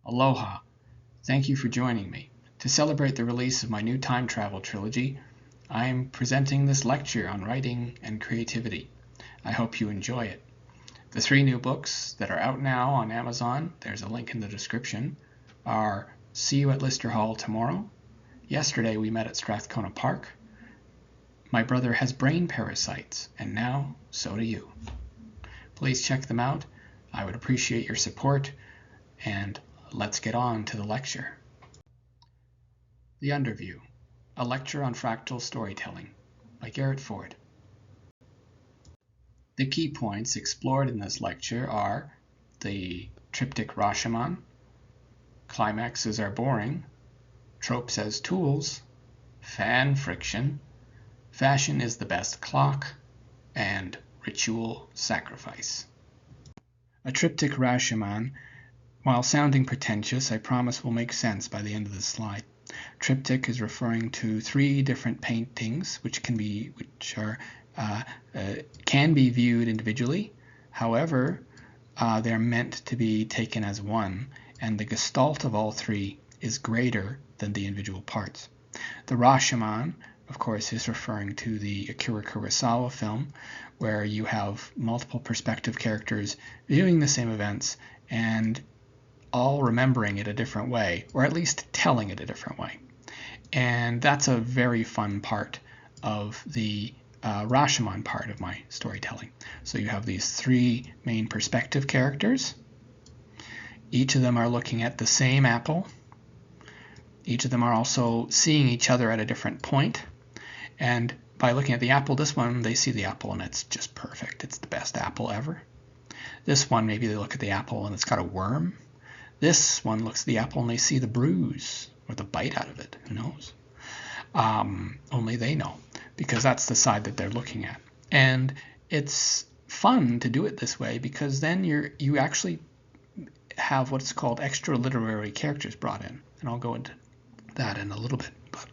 Aloha! Thank you for joining me. To celebrate the release of my new time travel trilogy, I am presenting this lecture on writing and creativity. I hope you enjoy it. The 3 new books that are out now on Amazon, there's a link in the description, are See You at Lister Hall Tomorrow, Yesterday We Met at Strathcona Park, My Brother Has Brain Parasites, and now so do you. Please check them out. I would appreciate your support, and let's get on to the lecture. The Underview, a lecture on fractal storytelling by Garrett Ford. The key points explored in this lecture are the triptych Rashomon, climaxes are boring, tropes as tools, fan friction, fashion is the best clock, and ritual sacrifice. A triptych Rashomon, while sounding pretentious, I promise will make sense by the end of this slide. Triptych is referring to 3 different paintings which can be viewed individually. However, they're meant to be taken as one, and the gestalt of all 3 is greater than the individual parts. The Rashomon, of course, is referring to the Akira Kurosawa film, where you have multiple perspective characters viewing the same events and all remembering it a different way, or at least telling it a different way. And that's a very fun part of the Rashomon part of my storytelling. So you have these 3 main perspective characters. Each of them are looking at the same apple. Each of them are also seeing each other at a different point. And by looking at the apple, this one, they see the apple and it's just perfect. It's the best apple ever. This one, maybe they look at the apple and it's got a worm. This one looks at the apple and they see the bruise or the bite out of it. Who knows? Only they know, because that's the side that they're looking at. And it's fun to do it this way, because then you actually have what's called extra literary characters brought in. And I'll go into that in a little bit. But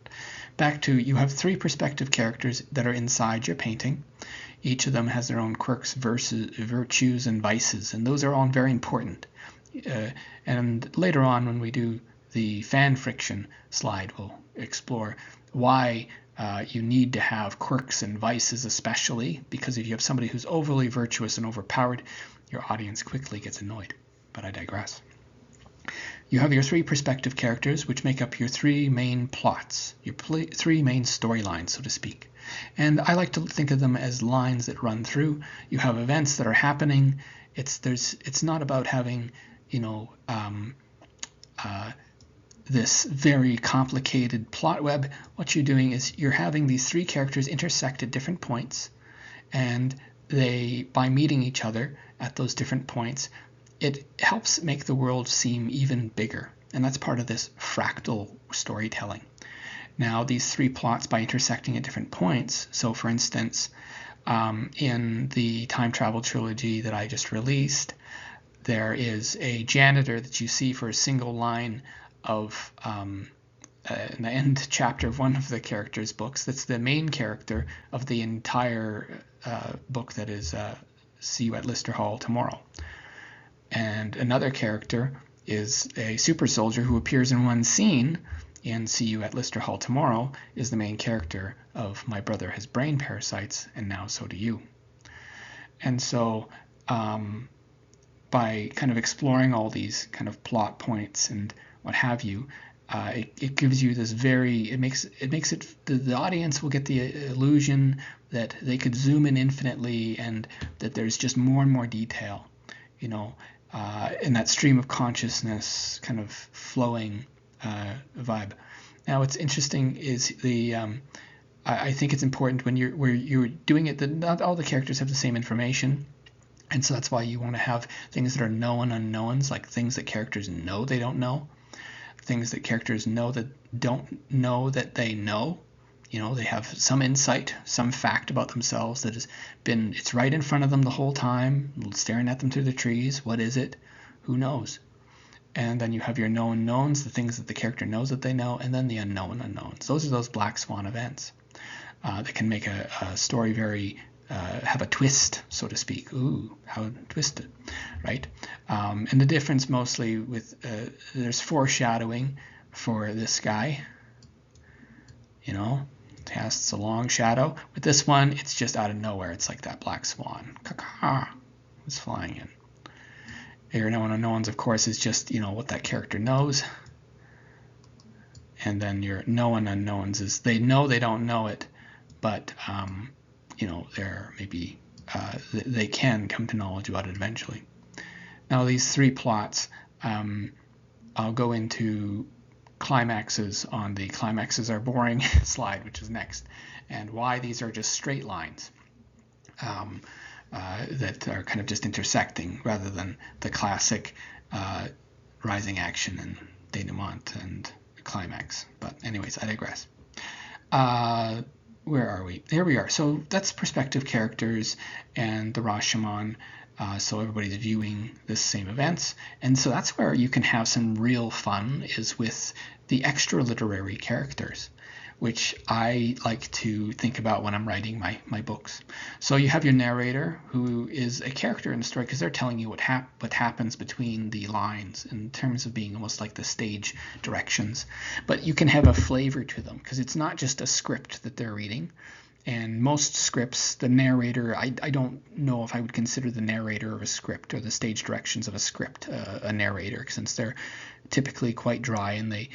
back to, you have 3 perspective characters that are inside your painting. Each of them has their own quirks, virtues, and vices, and those are all very important. And later on, when we do the fan friction slide, we'll explore why you need to have quirks and vices, especially because if you have somebody who's overly virtuous and overpowered, your audience quickly gets annoyed. But I digress. You have your 3 perspective characters, which make up your 3 main plots, your 3 main storylines, so to speak. And I like to think of them as lines that run through. You have events that are happening. It's not about having, this very complicated plot web. What you're doing is you're having these 3 characters intersect at different points, and by meeting each other at those different points, it helps make the world seem even bigger. And that's part of this fractal storytelling. Now, these 3 plots, by intersecting at different points, so for instance, in the time travel trilogy that I just released, there is a janitor that you see for a single line of in the end chapter of one of the characters' books. That's the main character of the entire book, that is See You at Lister Hall Tomorrow. And another character is a super soldier who appears in one scene in See You at Lister Hall Tomorrow, is the main character of My Brother Has Brain Parasites, and now so do you. And so by kind of exploring all these kind of plot points and what have you, it gives you this it makes it the audience will get the illusion that they could zoom in infinitely, and that there's just more and more detail, in that stream of consciousness kind of flowing vibe. Now, what's interesting is I think it's important when you're doing it that not all the characters have the same information. And so that's why you want to have things that are known unknowns, like things that characters know they don't know, things that characters know that don't know that they know. They have some insight, some fact about themselves that it's right in front of them the whole time, staring at them through the trees. What is it? Who knows? And then you have your known knowns, the things that the character knows that they know, and then the unknown unknowns. Those are those black swan events that can make a story very have a twist, so to speak. Ooh, how twisted, right? And the difference mostly with there's foreshadowing for this guy. You know, it casts a long shadow. With this one, it's just out of nowhere. It's like that black swan. Caw-caw. It's flying in. Your known unknowns, of course, is just, you know, what that character knows. And then your known unknowns is they know they don't know it, but, you know, they're maybe, they can come to knowledge about it eventually. Now, these three plots, I'll go into climaxes on the climaxes are boring slide, which is next, and why these are just straight lines. That are kind of just intersecting rather than the classic rising action and denouement and climax. But anyways, I digress. Where are we? Here we are. So that's perspective characters and the Rashomon. So everybody's viewing the same events. And so that's where you can have some real fun, is with the extra literary characters, which I like to think about when I'm writing my books. So you have your narrator, who is a character in the story because they're telling you what happens between the lines in terms of being almost like the stage directions. But you can have a flavor to them because it's not just a script that they're reading. And most scripts, the narrator, I don't know if I would consider the narrator of a script or the stage directions of a script a narrator, since they're typically quite dry and they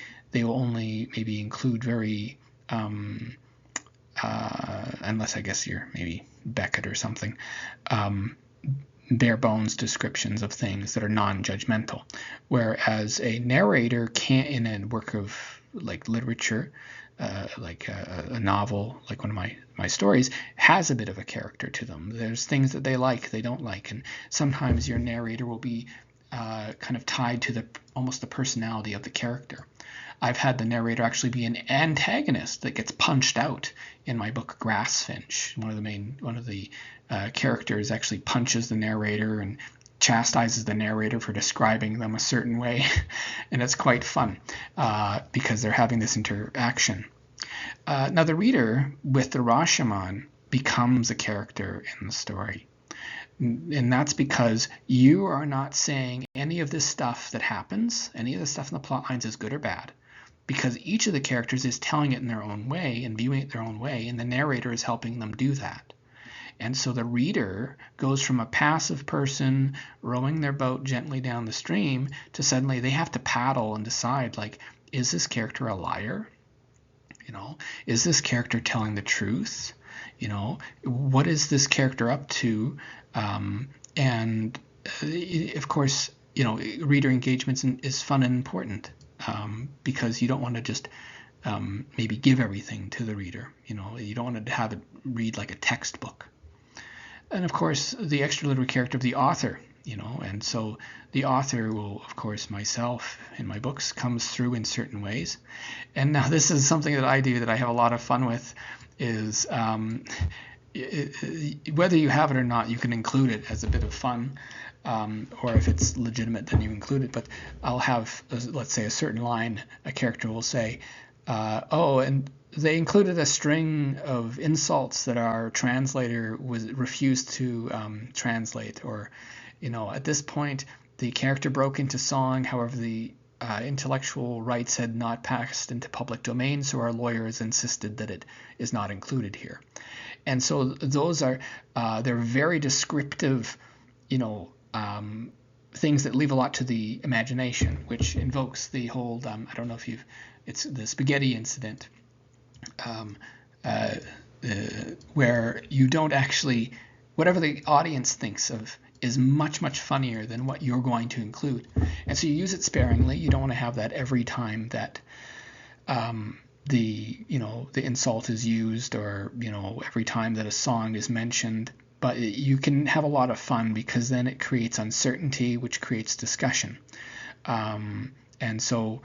will only maybe include very unless I guess you're maybe Beckett or something, bare bones descriptions of things that are non-judgmental. Whereas a narrator can, in a work of like literature, like a novel, like one of my stories, has a bit of a character to them. There's things that they like, they don't like, and sometimes your narrator will be kind of tied to almost the personality of the character. I've had the narrator actually be an antagonist that gets punched out in my book Grassfinch. One of the characters actually punches the narrator and chastises the narrator for describing them a certain way, and it's quite fun because they're having this interaction. Now the reader with the Rashomon becomes a character in the story. And that's because you are not saying any of this stuff that happens, any of the stuff in the plot lines is good or bad, because each of the characters is telling it in their own way and viewing it their own way, and the narrator is helping them do that. And so the reader goes from a passive person rowing their boat gently down the stream to suddenly they have to paddle and decide, like, is this character a liar? You know, is this character telling the truth? You know, what is this character up to? And of course, you know, reader engagement is fun and important because you don't want to just maybe give everything to the reader. You know, you don't want to have it read like a textbook. And of course, the extra literary character of the author, you know, and so the author will, of course, myself in my books comes through in certain ways. And now this is something that I do that I have a lot of fun with, is whether you have it or not, you can include it as a bit of fun, or if it's legitimate, then you include it. But I'll have, let's say, a certain line, a character will say, oh, and they included a string of insults that our translator refused to translate, or, you know, at this point the character broke into song. However, the intellectual rights had not passed into public domain, so our lawyers insisted that it is not included here. And so those are they're very descriptive, you know, things that leave a lot to the imagination, which invokes the whole I don't know if it's the spaghetti incident, where you don't actually, whatever the audience thinks of is much, much funnier than what you're going to include. And so you use it sparingly. You don't want to have that every time that the insult is used, or, you know, every time that a song is mentioned. But you can have a lot of fun because then it creates uncertainty, which creates discussion. And so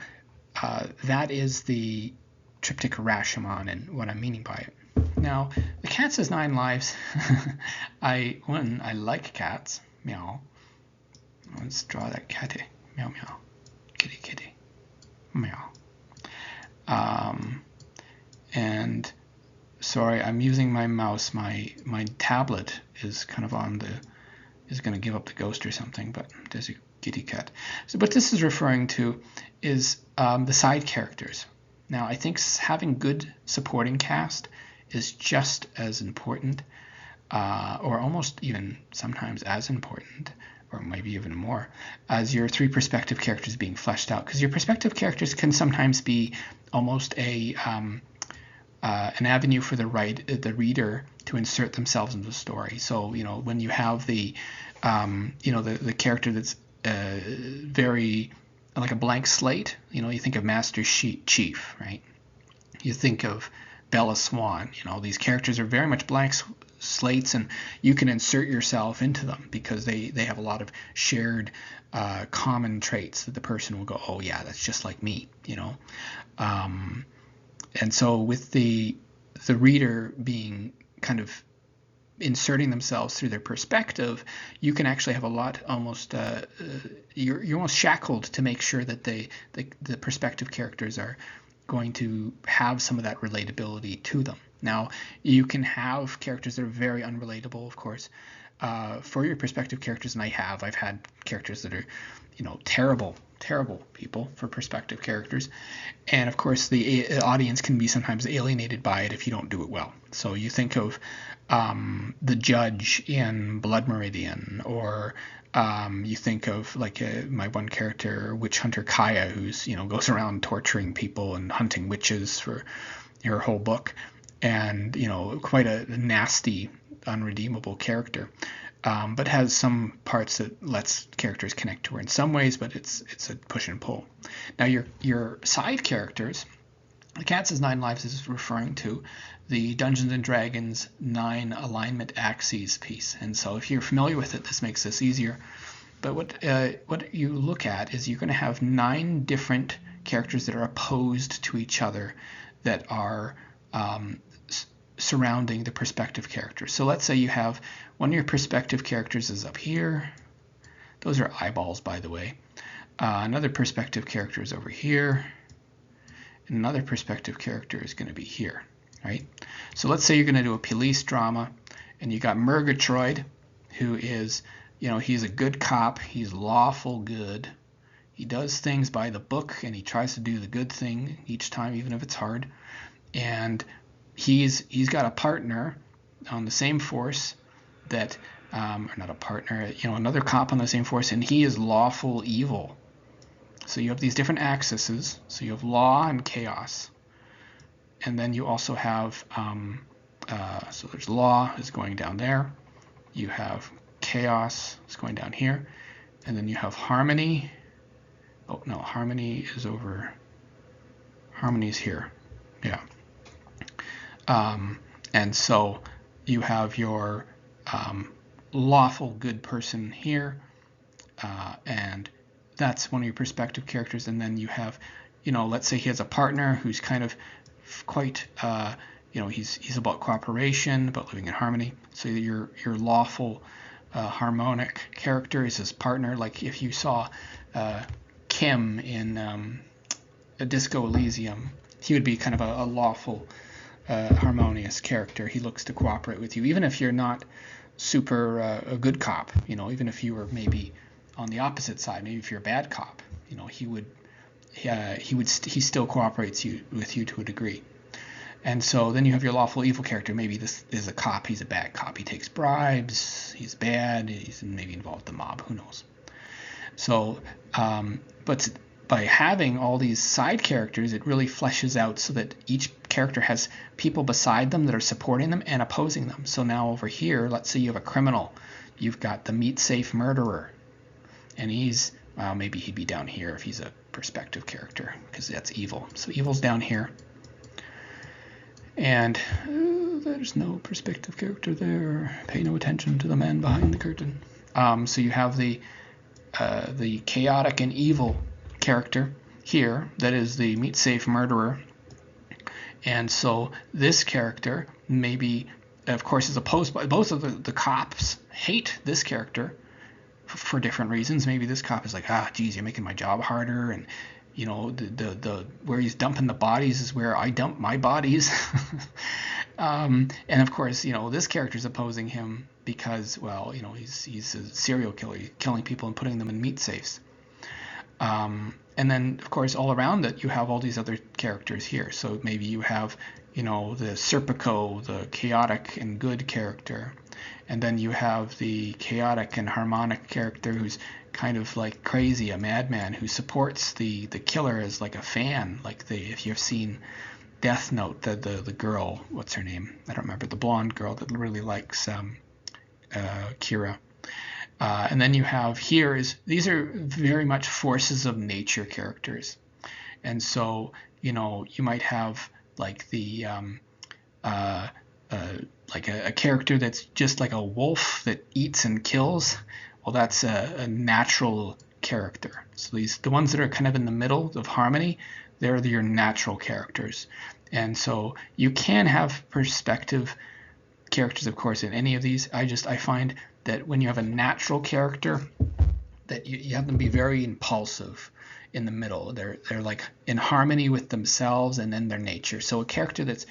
that is the triptych Rashomon and what I'm meaning by it. Now, The Cat Says 9 Lives, I like cats. Meow. Let's draw that catty. Meow, meow. Kitty, kitty. Meow. And Sorry, I'm using my mouse. My tablet is kind of is going to give up the ghost or something, but there's a kitty cat. So what this is referring to is the side characters. Now, I think having good supporting cast is just as important, or almost even sometimes as important, or maybe even more, as your 3 perspective characters being fleshed out. Because your perspective characters can sometimes be almost an avenue for the reader to insert themselves into the story. So, when you have the character that's very like a blank slate, you think of Master Chief, right? You think of Bella Swan. These characters are very much blank slates, and you can insert yourself into them because they have a lot of shared common traits that the person will go, oh yeah, that's just like me, and so with the reader being kind of inserting themselves through their perspective, you can actually have a lot almost you're almost shackled to make sure that the perspective characters are going to have some of that relatability to them. Now, you can have characters that are very unrelatable, of course, for your perspective characters, and I've had characters that are, terrible people for perspective characters, and of course the audience can be sometimes alienated by it if you don't do it well. So you think of the judge in Blood Meridian, or you think of like my one character, Witch Hunter Kaya, who's goes around torturing people and hunting witches for her whole book, and quite a nasty, unredeemable character, but has some parts that lets characters connect to her in some ways, but it's a push and pull. Now your side characters, the Cat's 9 Lives is referring to the Dungeons and Dragons 9 alignment axes piece, and so if you're familiar with it, this makes this easier. But what you look at is you're going to have 9 different characters that are opposed to each other, that are surrounding the perspective characters. So let's say you have one of your perspective characters is up here. Those are eyeballs, by the way. Another perspective character is over here. And another perspective character is going to be here, right? So let's say you're going to do a police drama, and you got Murgatroyd, who is, he's a good cop. He's lawful good. He does things by the book, and he tries to do the good thing each time, even if it's hard. And he's got a partner on the same force that, or not a partner, another cop on the same force, and he is lawful evil. So you have these different axes. So you have law and chaos, and then you also have so there's law is going down there. You have chaos is going down here, and then you have harmony. Oh no, harmony is over. Harmony is here. Yeah. And so you have your lawful good person here, and that's one of your perspective characters. And then you have, let's say he has a partner who's kind of quite, he's about cooperation, about living in harmony. So your lawful harmonic character is his partner. Like if you saw Kim in a Disco Elysium, he would be kind of a lawful harmonious character. He looks to cooperate with you, even if you're not super a good cop. Even if you were maybe on the opposite side, maybe if you're a bad cop, he still cooperates with you to a degree. And so then you have your lawful evil character. Maybe this is a cop. He's a bad cop. He takes bribes. He's bad. He's maybe involved with the mob. Who knows? So, but by having all these side characters, it really fleshes out so that each character has people beside them that are supporting them and opposing them. So now over here, let's say you have a criminal. You've got the meat safe murderer, and he's, maybe he'd be down here if he's a perspective character, because that's evil. So evil's down here. And there's no perspective character there. Pay no attention to the man behind the curtain. So you have the chaotic and evil character here, that is the meat safe murderer. And so this character maybe, of course, is opposed by both of the cops hate this character for different reasons. Maybe this cop is like, geez, you're making my job harder, and the where he's dumping the bodies is where I dump my bodies. And of course, this character's opposing him because, well, he's a serial killer, killing people and putting them in meat safes. And then, of course, all around it, you have all these other characters here. So maybe you have, the Serpico, the chaotic and good character. And then you have the chaotic and harmonic character who's kind of like crazy, a madman who supports the killer as like a fan. Like if you've seen Death Note, the girl, what's her name? I don't remember, the blonde girl that really likes Kira. And then you have these are very much forces of nature characters. And so, you might have like like a character that's just like a wolf that eats and kills. Well, that's a natural character. So the ones that are kind of in the middle of harmony, they're your natural characters. And so you can have perspective characters, of course, in any of these. I find that when you have a natural character, that you have them be very impulsive in the middle. They're like in harmony with themselves and then their nature. So a character that's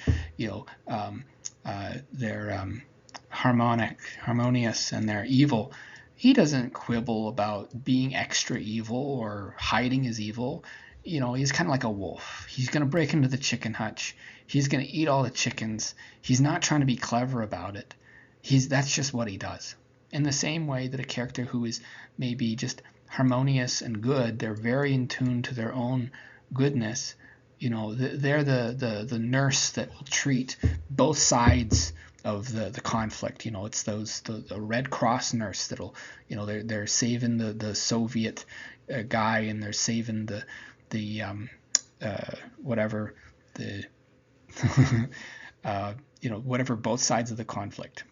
they're harmonious and they're evil. He doesn't quibble about being extra evil or hiding his evil. He's kind of like a wolf. He's going to break into the chicken hutch. He's going to eat all the chickens. He's not trying to be clever about it. That's just what he does. In the same way that a character who is maybe just harmonious and good, they're very in tune to their own goodness. They're the nurse that will treat both sides of the conflict. It's the Red Cross nurse that'll, they're saving the Soviet guy, and they're saving the whatever the whatever both sides of the conflict.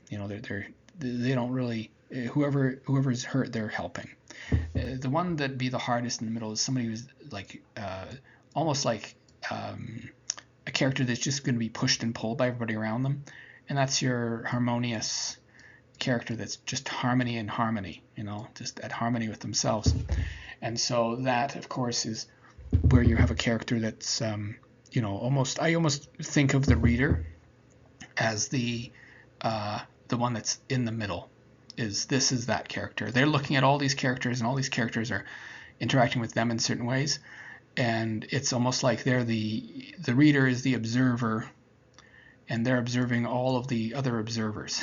They don't really, whoever's hurt, they're helping. The one that'd be the hardest in the middle is somebody who's like almost like a character that's just going to be pushed and pulled by everybody around them, and that's your harmonious character that's just harmony and harmony, just at harmony with themselves. And so that, of course, is where you have a character that's I almost think of the reader as the one that's in the middle. This is that character. They're looking at all these characters, and all these characters are interacting with them in certain ways, and it's almost like they're the reader is the observer, and they're observing all of the other observers.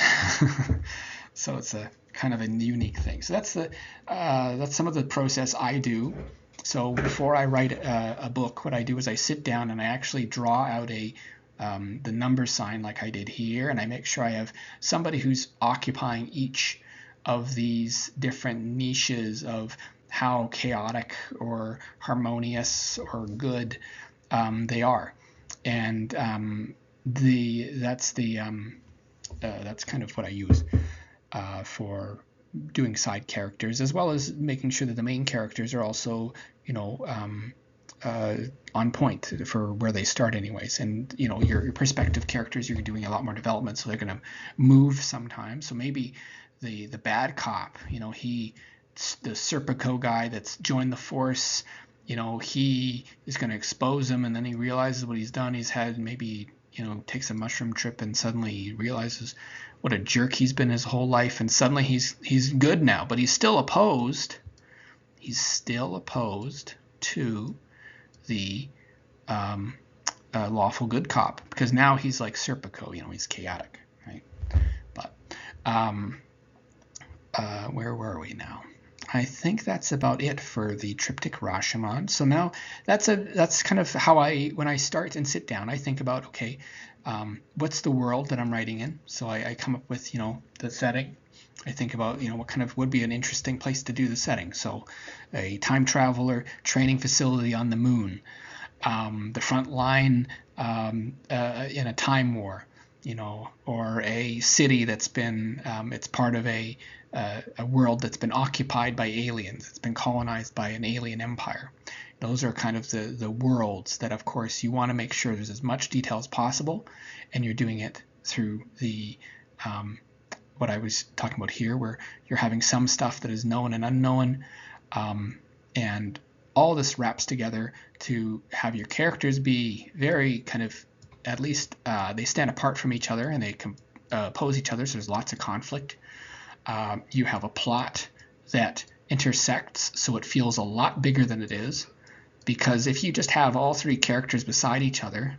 So it's a kind of a unique thing. So that's some of the process I do. So before I write a book, what I do is I sit down and I actually draw out the number sign like I did here, and I make sure I have somebody who's occupying each of these different niches of how chaotic or harmonious or good they are. And that's kind of what I use for doing side characters, as well as making sure that the main characters are also on point for where they start anyways. And your perspective characters, you're doing a lot more development, so they're going to move sometimes. So maybe the bad cop, the Serpico guy that's joined the force, he is going to expose him, and then he realizes what he's done. He's had maybe takes a mushroom trip, and suddenly he realizes what a jerk he's been his whole life, and suddenly he's good now, but he's still opposed to the lawful good cop, because now he's like Serpico, he's chaotic, right? But where were we now? I think that's about it for the triptych Rashomon. So now that's kind of how when I start and sit down, I think about, okay, what's the world that I'm writing in? So I come up with, the setting. I think about, what kind of would be an interesting place to do the setting. So a time traveler training facility on the moon, the front line in a time war, or a city that's been, it's part of a world that's been occupied by aliens. It's been colonized by an alien empire. Those are kind of the worlds that, of course, you want to make sure there's as much detail as possible, and you're doing it through the what I was talking about here, where you're having some stuff that is known and unknown, and all this wraps together to have your characters be very kind of at least they stand apart from each other and they oppose each other, so there's lots of conflict. You have a plot that intersects, so it feels a lot bigger than it is, because if you just have all three characters beside each other,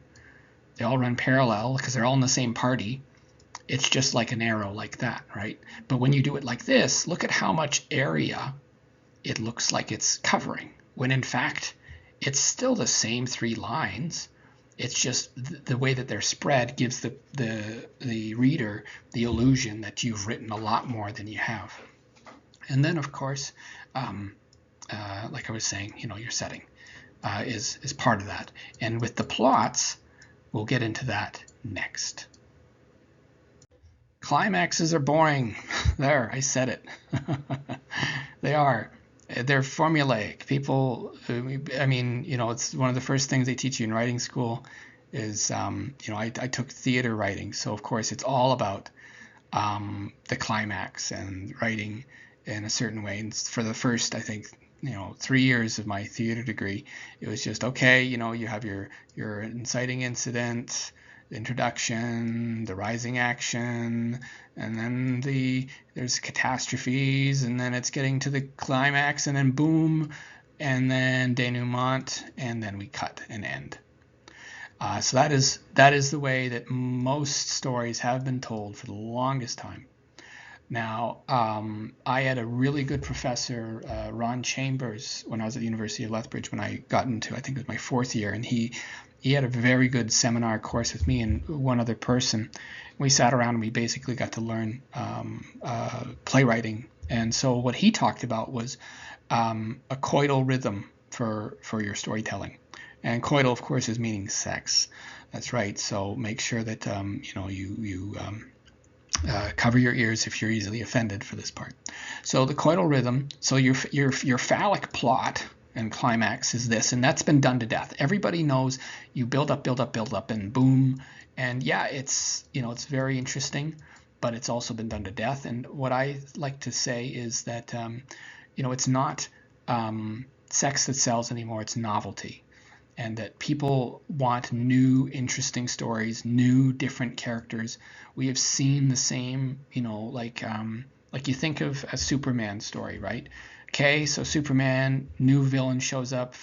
they all run parallel because they're all in the same party, it's just like an arrow like that, right? But when you do it like this, look at how much area it looks like it's covering, when in fact it's still the same three lines. It's just the way that they're spread gives the reader the illusion that you've written a lot more than you have. And then, of course, like I was saying, your setting is part of that. And with the plots, we'll get into that next. Climaxes are boring. There, I said it. They are. They're formulaic. People, I mean, it's one of the first things they teach you in writing school is, I took theater writing. So, of course, it's all about the climax and writing in a certain way. And for the first, I think, 3 years of my theater degree, it was just, okay, you have your inciting incident, the introduction, the rising action, and then there's catastrophes, and then it's getting to the climax, and then boom, and then denouement, and then we cut and end. So that is the way that most stories have been told for the longest time. Now, I had a really good professor, Ron Chambers, when I was at the University of Lethbridge, when I got into, I think it was my fourth year, and he had a very good seminar course with me and one other person. We sat around and we basically got to learn playwriting. And so what he talked about was a coital rhythm for your storytelling. And coital, of course, is meaning sex. That's right. So make sure that you cover your ears if you're easily offended for this part. So the coital rhythm. So your phallic plot and climax is this, and that's been done to death. Everybody knows you build up, and boom. And yeah, it's very interesting, but it's also been done to death. And what I like to say is that it's not sex that sells anymore; it's novelty, and that people want new, interesting stories, new, different characters. We have seen the same, like you think of a Superman story, right? Okay, so Superman, new villain shows up.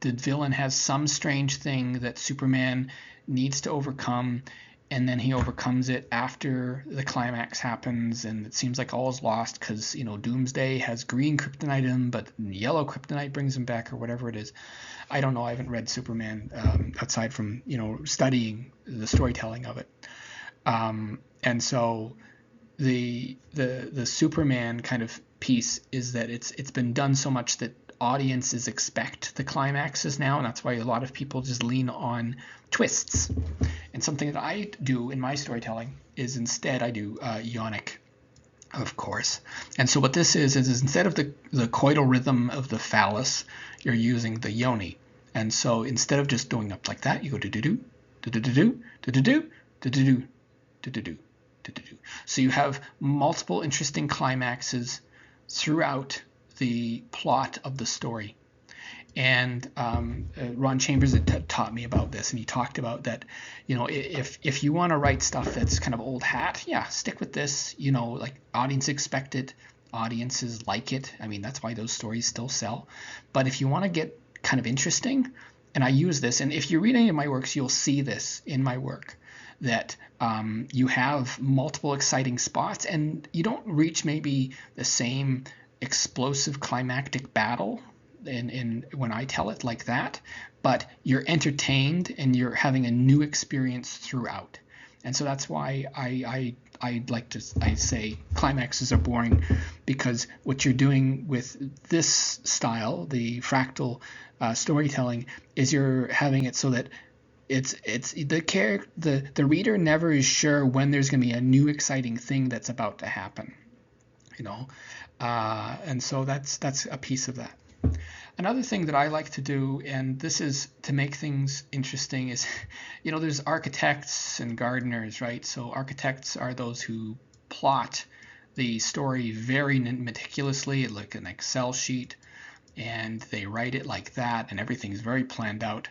The villain has some strange thing that Superman needs to overcome, and then he overcomes it after the climax happens, and it seems like all is lost because, Doomsday has green kryptonite in him, but yellow kryptonite brings him back, or whatever it is. I don't know. I haven't read Superman outside from, studying the storytelling of it. And so the Superman kind of piece is that it's been done so much that audiences expect the climaxes now, and that's why a lot of people just lean on twists. And something that I do in my storytelling is instead I do yonic, of course. And so what this is instead of the coital rhythm of the phallus, you're using the yoni. And so instead of just going up like that, you go do-do-do, do-do-do-do, do-do-do, do-do-do, do-do-do, do-do-do. So you have multiple interesting climaxes throughout the plot of the story. And Ron Chambers had taught me about this, and he talked about that, if you want to write stuff that's kind of old hat, yeah, stick with this, like audience expect it, audiences like it. I mean, that's why those stories still sell. But if you want to get kind of interesting, and I use this, and if you read any of my works, you'll see this in my work, that you have multiple exciting spots, and you don't reach maybe the same explosive climactic battle in when I tell it like that, but you're entertained and you're having a new experience throughout. And so that's why I say climaxes are boring, because what you're doing with this style, the fractal storytelling, is you're having it so that it's the reader never is sure when there's going to be a new exciting thing that's about to happen, and so that's a piece of that. Another thing that I like to do, and this is to make things interesting, is, there's architects and gardeners, right? So architects are those who plot the story very meticulously, like an Excel sheet, and they write it like that, and everything's very planned out.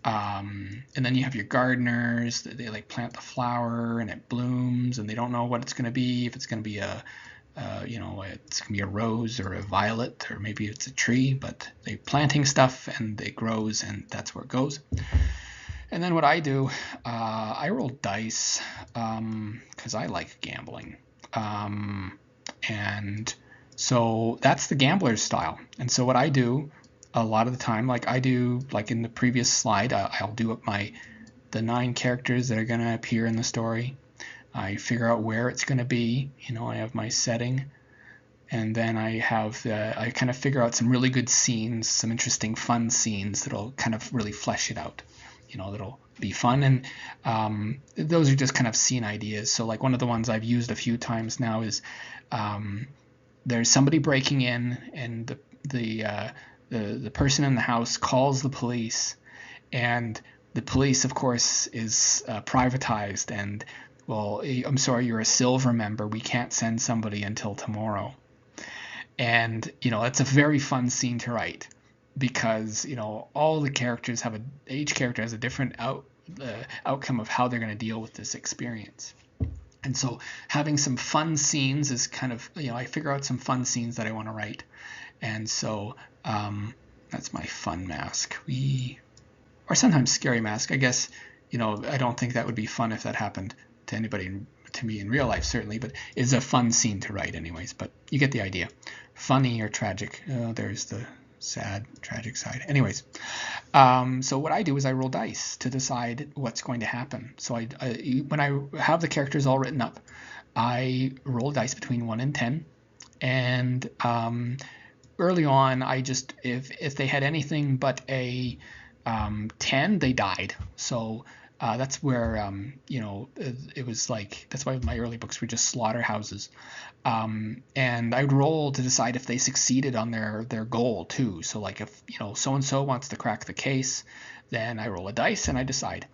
And then you have your gardeners. They like plant the flower and it blooms, and they don't know what it's going to be. If it's going to be it's going to be a rose or a violet, or maybe it's a tree. But they're planting stuff, and it grows, and that's where it goes. And then what I do, I roll dice because I like gambling. And so that's the gambler's style. And so what I do a lot of the time, like I do, like in the previous slide, I'll do up the 9 characters that are going to appear in the story. I figure out where it's going to be. I have my setting, and then I kind of figure out some really good scenes, some interesting, fun scenes that'll kind of really flesh it out. That'll be fun, and those are just kind of scene ideas. So like one of the ones I've used a few times now is there's somebody breaking in, and the person in the house calls the police, and the police, of course, is privatized, and well, I'm sorry, you're a silver member. We can't send somebody until tomorrow. And it's a very fun scene to write, because all the characters each character has a different outcome of how they're going to deal with this experience. And so having some fun scenes is kind of, I figure out some fun scenes that I want to write. And so that's my fun mask. Or sometimes scary mask. I guess, I don't think that would be fun if that happened to anybody, to me in real life, certainly, but it's a fun scene to write anyways. But you get the idea. Funny or tragic. There's the sad, tragic side. Anyways, so what I do is I roll dice to decide what's going to happen. So when I have the characters all written up, I roll dice between 1 and 10. And early on, I just, if they had anything but a 10, they died. So that's where, it was like, that's why my early books were just slaughterhouses. And I'd roll to decide if they succeeded on their goal too. So like if, so-and-so wants to crack the case, then I roll a dice and I decide.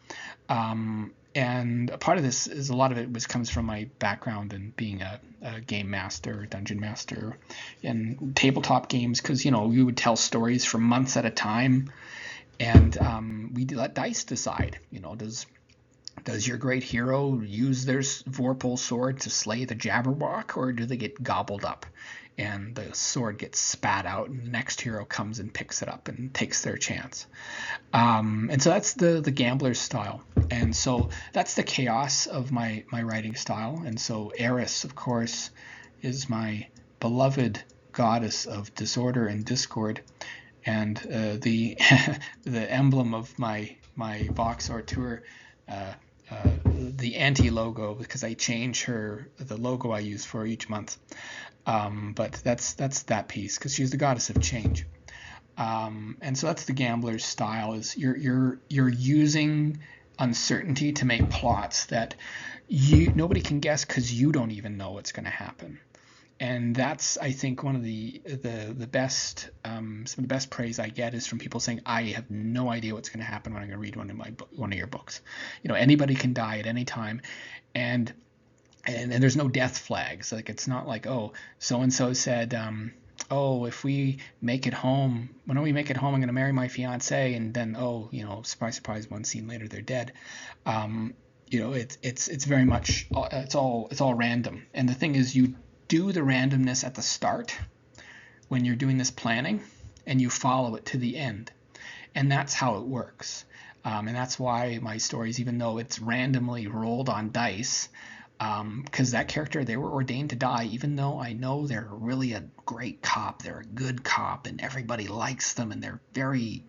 And a part of this is, a lot of it comes from my background in being a game master, dungeon master in tabletop games, because, we would tell stories for months at a time. And we let dice decide, does your great hero use their Vorpal sword to slay the Jabberwock, or do they get gobbled up and the sword gets spat out and the next hero comes and picks it up and takes their chance? And so that's the gambler's style. And so that's the chaos of my writing style. And so Eris, of course, is my beloved goddess of disorder and discord. And the emblem of my Vox Auteur, the anti-logo, because I change the logo I use for each month. But that's that piece, because she's the goddess of change. And so that's the gambler's style, is you're using uncertainty to make plots that nobody can guess, because you don't even know what's going to happen. And that's, I think, one of the best, some of the best praise I get is from people saying, I have no idea what's going to happen when I'm going to read one of your books. Anybody can die at any time, and there's no death flags. Like, it's not like, oh, so and so said, if we make it home, when we make it home, I'm going to marry my fiance, and then surprise, surprise, one scene later they're dead. It's very much, it's all random. And the thing is, you do the randomness at the start when you're doing this planning, and you follow it to the end. And that's how it works. And that's why my stories, even though it's randomly rolled on dice, because that character, they were ordained to die, even though I know they're really a great cop, they're a good cop, and everybody likes them, and they're very,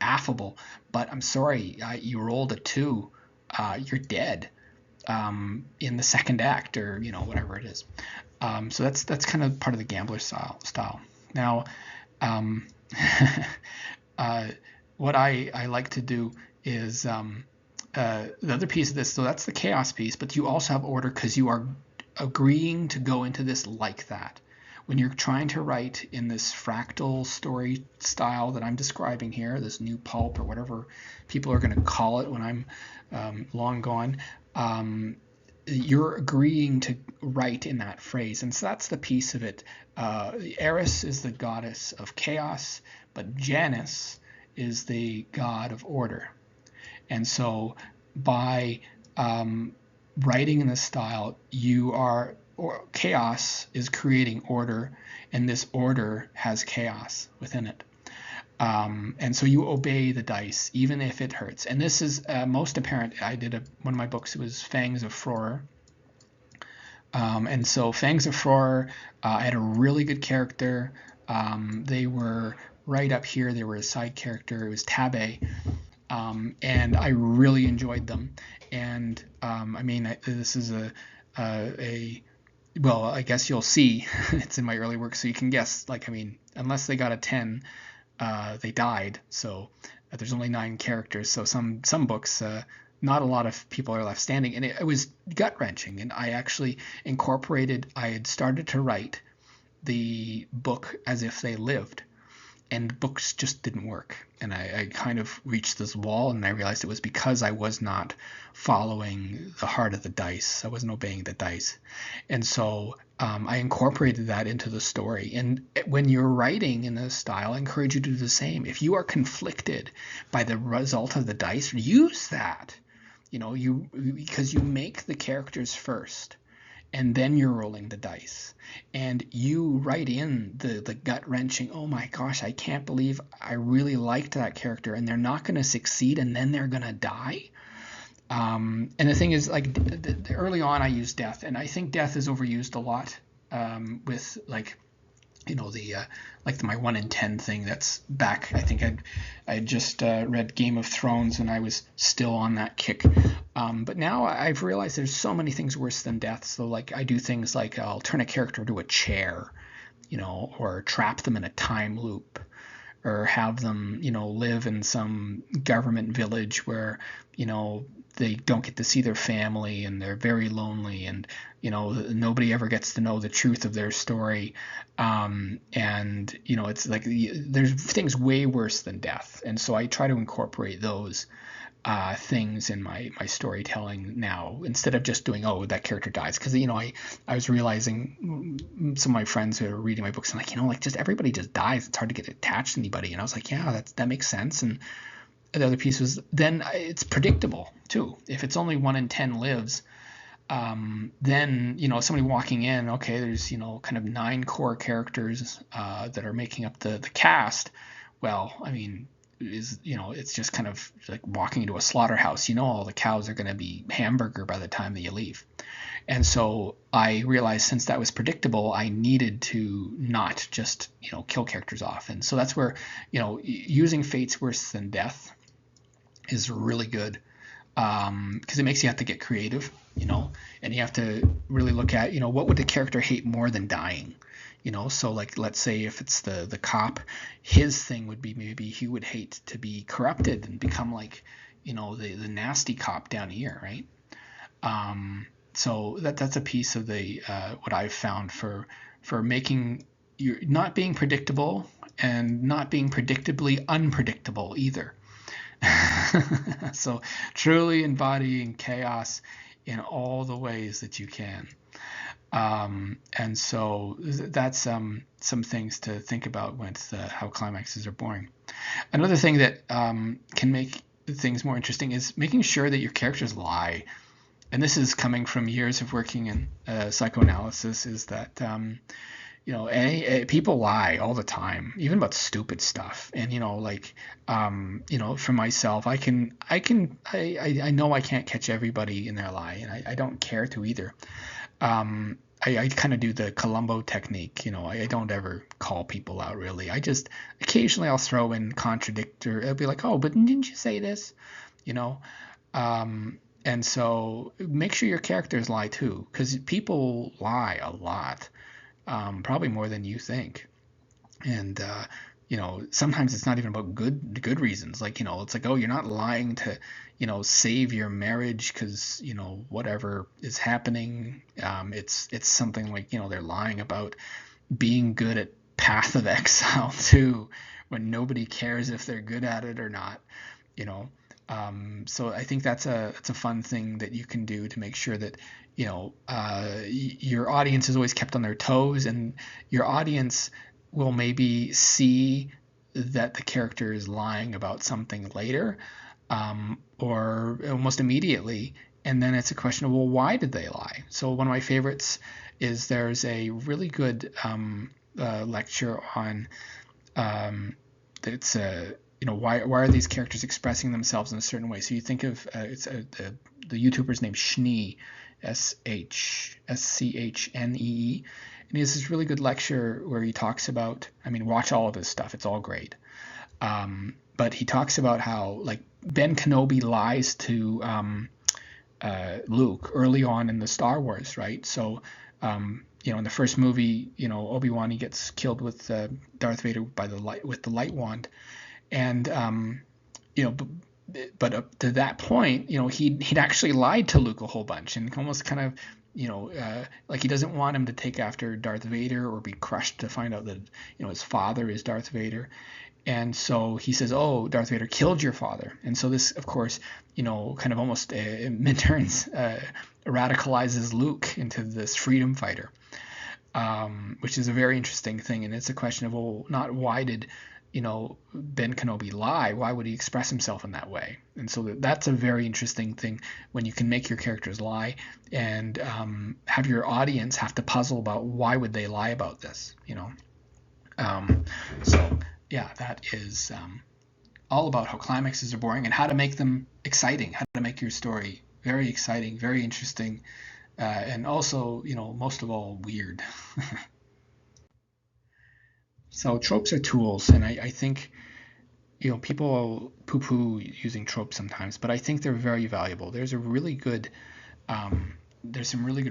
affable. But I'm sorry, you rolled a 2, you're dead in the second act, or whatever it is. So that's kind of part of the gambler style. Now, what I like to do is the other piece of this. So that's the chaos piece, but you also have order, because you are agreeing to go into this like that. When you're trying to write in this fractal story style that I'm describing here, this new pulp, or whatever people are going to call it when I'm long gone, you're agreeing to write in that phrase. And so that's the piece of it. Eris is the goddess of chaos, but Janus is the god of order. And so by writing in this style, chaos is creating order, and this order has chaos within it. And so you obey the dice, even if it hurts. And this is most apparent. I did one of my books. It was Fangs of Frore. And so Fangs of Frore, I had a really good character. They were right up here. They were a side character. It was Tabe. And I really enjoyed them. And I mean, this is well, I guess you'll see. It's in my early work, so you can guess. Like, I mean, unless they got a 10, they died. So there's only 9 characters. So some books, not a lot of people are left standing, and it was gut wrenching. And I actually I had started to write the book as if they lived, and books just didn't work. And I kind of reached this wall, and I realized it was because I was not following the heart of the dice. I wasn't obeying the dice. And so I incorporated that into the story. And when you're writing in this style, I encourage you to do the same. If you are conflicted by the result of the dice, use that. Because you make the characters first, and then you're rolling the dice, and you write in the gut-wrenching, oh my gosh, I can't believe I really liked that character and they're not going to succeed, and then they're going to die. And the thing is, like, early on I used death, and I think death is overused a lot with, like, my 1 in 10 thing. That's back. I think I just read Game of Thrones, and I was still on that kick. But now I've realized there's so many things worse than death. So, like, I do things like I'll turn a character to a chair, or trap them in a time loop, or have them, live in some government village where, they don't get to see their family, and they're very lonely, and nobody ever gets to know the truth of their story. And it's like there's things way worse than death, and so I try to incorporate those things in my storytelling now, instead of just doing, oh, that character dies. Because I was realizing, some of my friends who are reading my books, and like just everybody just dies. It's hard to get attached to anybody. And I was like, yeah, that makes sense. And the other piece was, then it's predictable too. If it's only 1 in 10 lives, then somebody walking in, okay, there's kind of 9 core characters that are making up the cast. Well, I mean, it's just kind of like walking into a slaughterhouse. All the cows are going to be hamburger by the time that you leave. And so I realized, since that was predictable, I needed to not just kill characters off. And so that's where using Fate's Worse Than Death is really good, because it makes you have to get creative, and you have to really look at, what would the character hate more than dying. So, like, let's say if it's the cop, his thing would be, maybe he would hate to be corrupted and become like, the nasty cop down here, right? So that's a piece of the what I've found for making you not being predictable, and not being predictably unpredictable either. So truly embodying chaos in all the ways that you can. And so that's some things to think about with how climaxes are boring. Another thing that can make things more interesting is making sure that your characters lie. And this is coming from years of working in psychoanalysis, is that people lie all the time, even about stupid stuff. And for myself, I know I can't catch everybody in their lie, and I don't care to either. I kind of do the Columbo technique. I don't ever call people out, really. I just occasionally I'll throw in contradictor. I'll be like, oh, but didn't you say this? And so make sure your characters lie too, because people lie a lot. Probably more than you think. And sometimes it's not even about good reasons. Like, it's like, oh, you're not lying to save your marriage because whatever is happening. It's something like, they're lying about being good at Path of Exile too, when nobody cares if they're good at it or not. So I think that's a fun thing that you can do to make sure that your audience is always kept on their toes, and your audience will maybe see that the character is lying about something later, or almost immediately. And then it's a question of, well, why did they lie? So one of my favorites is there's a really good lecture on it's why are these characters expressing themselves in a certain way? So you think of the YouTuber's name Schnee, Schnee, and he has this really good lecture where he talks about. I mean, watch all of his stuff; it's all great. But he talks about how like Ben Kenobi lies to Luke early on in the Star Wars, right? So in the first movie, Obi-Wan, he gets killed with Darth Vader with the light wand, and but up to that point, he'd actually lied to Luke a whole bunch, and almost kind of like he doesn't want him to take after Darth Vader or be crushed to find out that his father is Darth Vader. And so he says, "Oh, Darth Vader killed your father." And so this, of course, kind of almost turns radicalizes Luke into this freedom fighter, which is a very interesting thing. And it's a question of, well, not why did Ben Kenobi lie? Why would he express himself in that way? And so that's a very interesting thing when you can make your characters lie and have your audience have to puzzle about why would they lie about this. So yeah, that is all about how climaxes are boring and how to make them exciting, how to make your story very exciting, very interesting, and also, most of all, weird. So tropes are tools, and I think, people poo-poo using tropes sometimes, but I think they're very valuable. There's some really good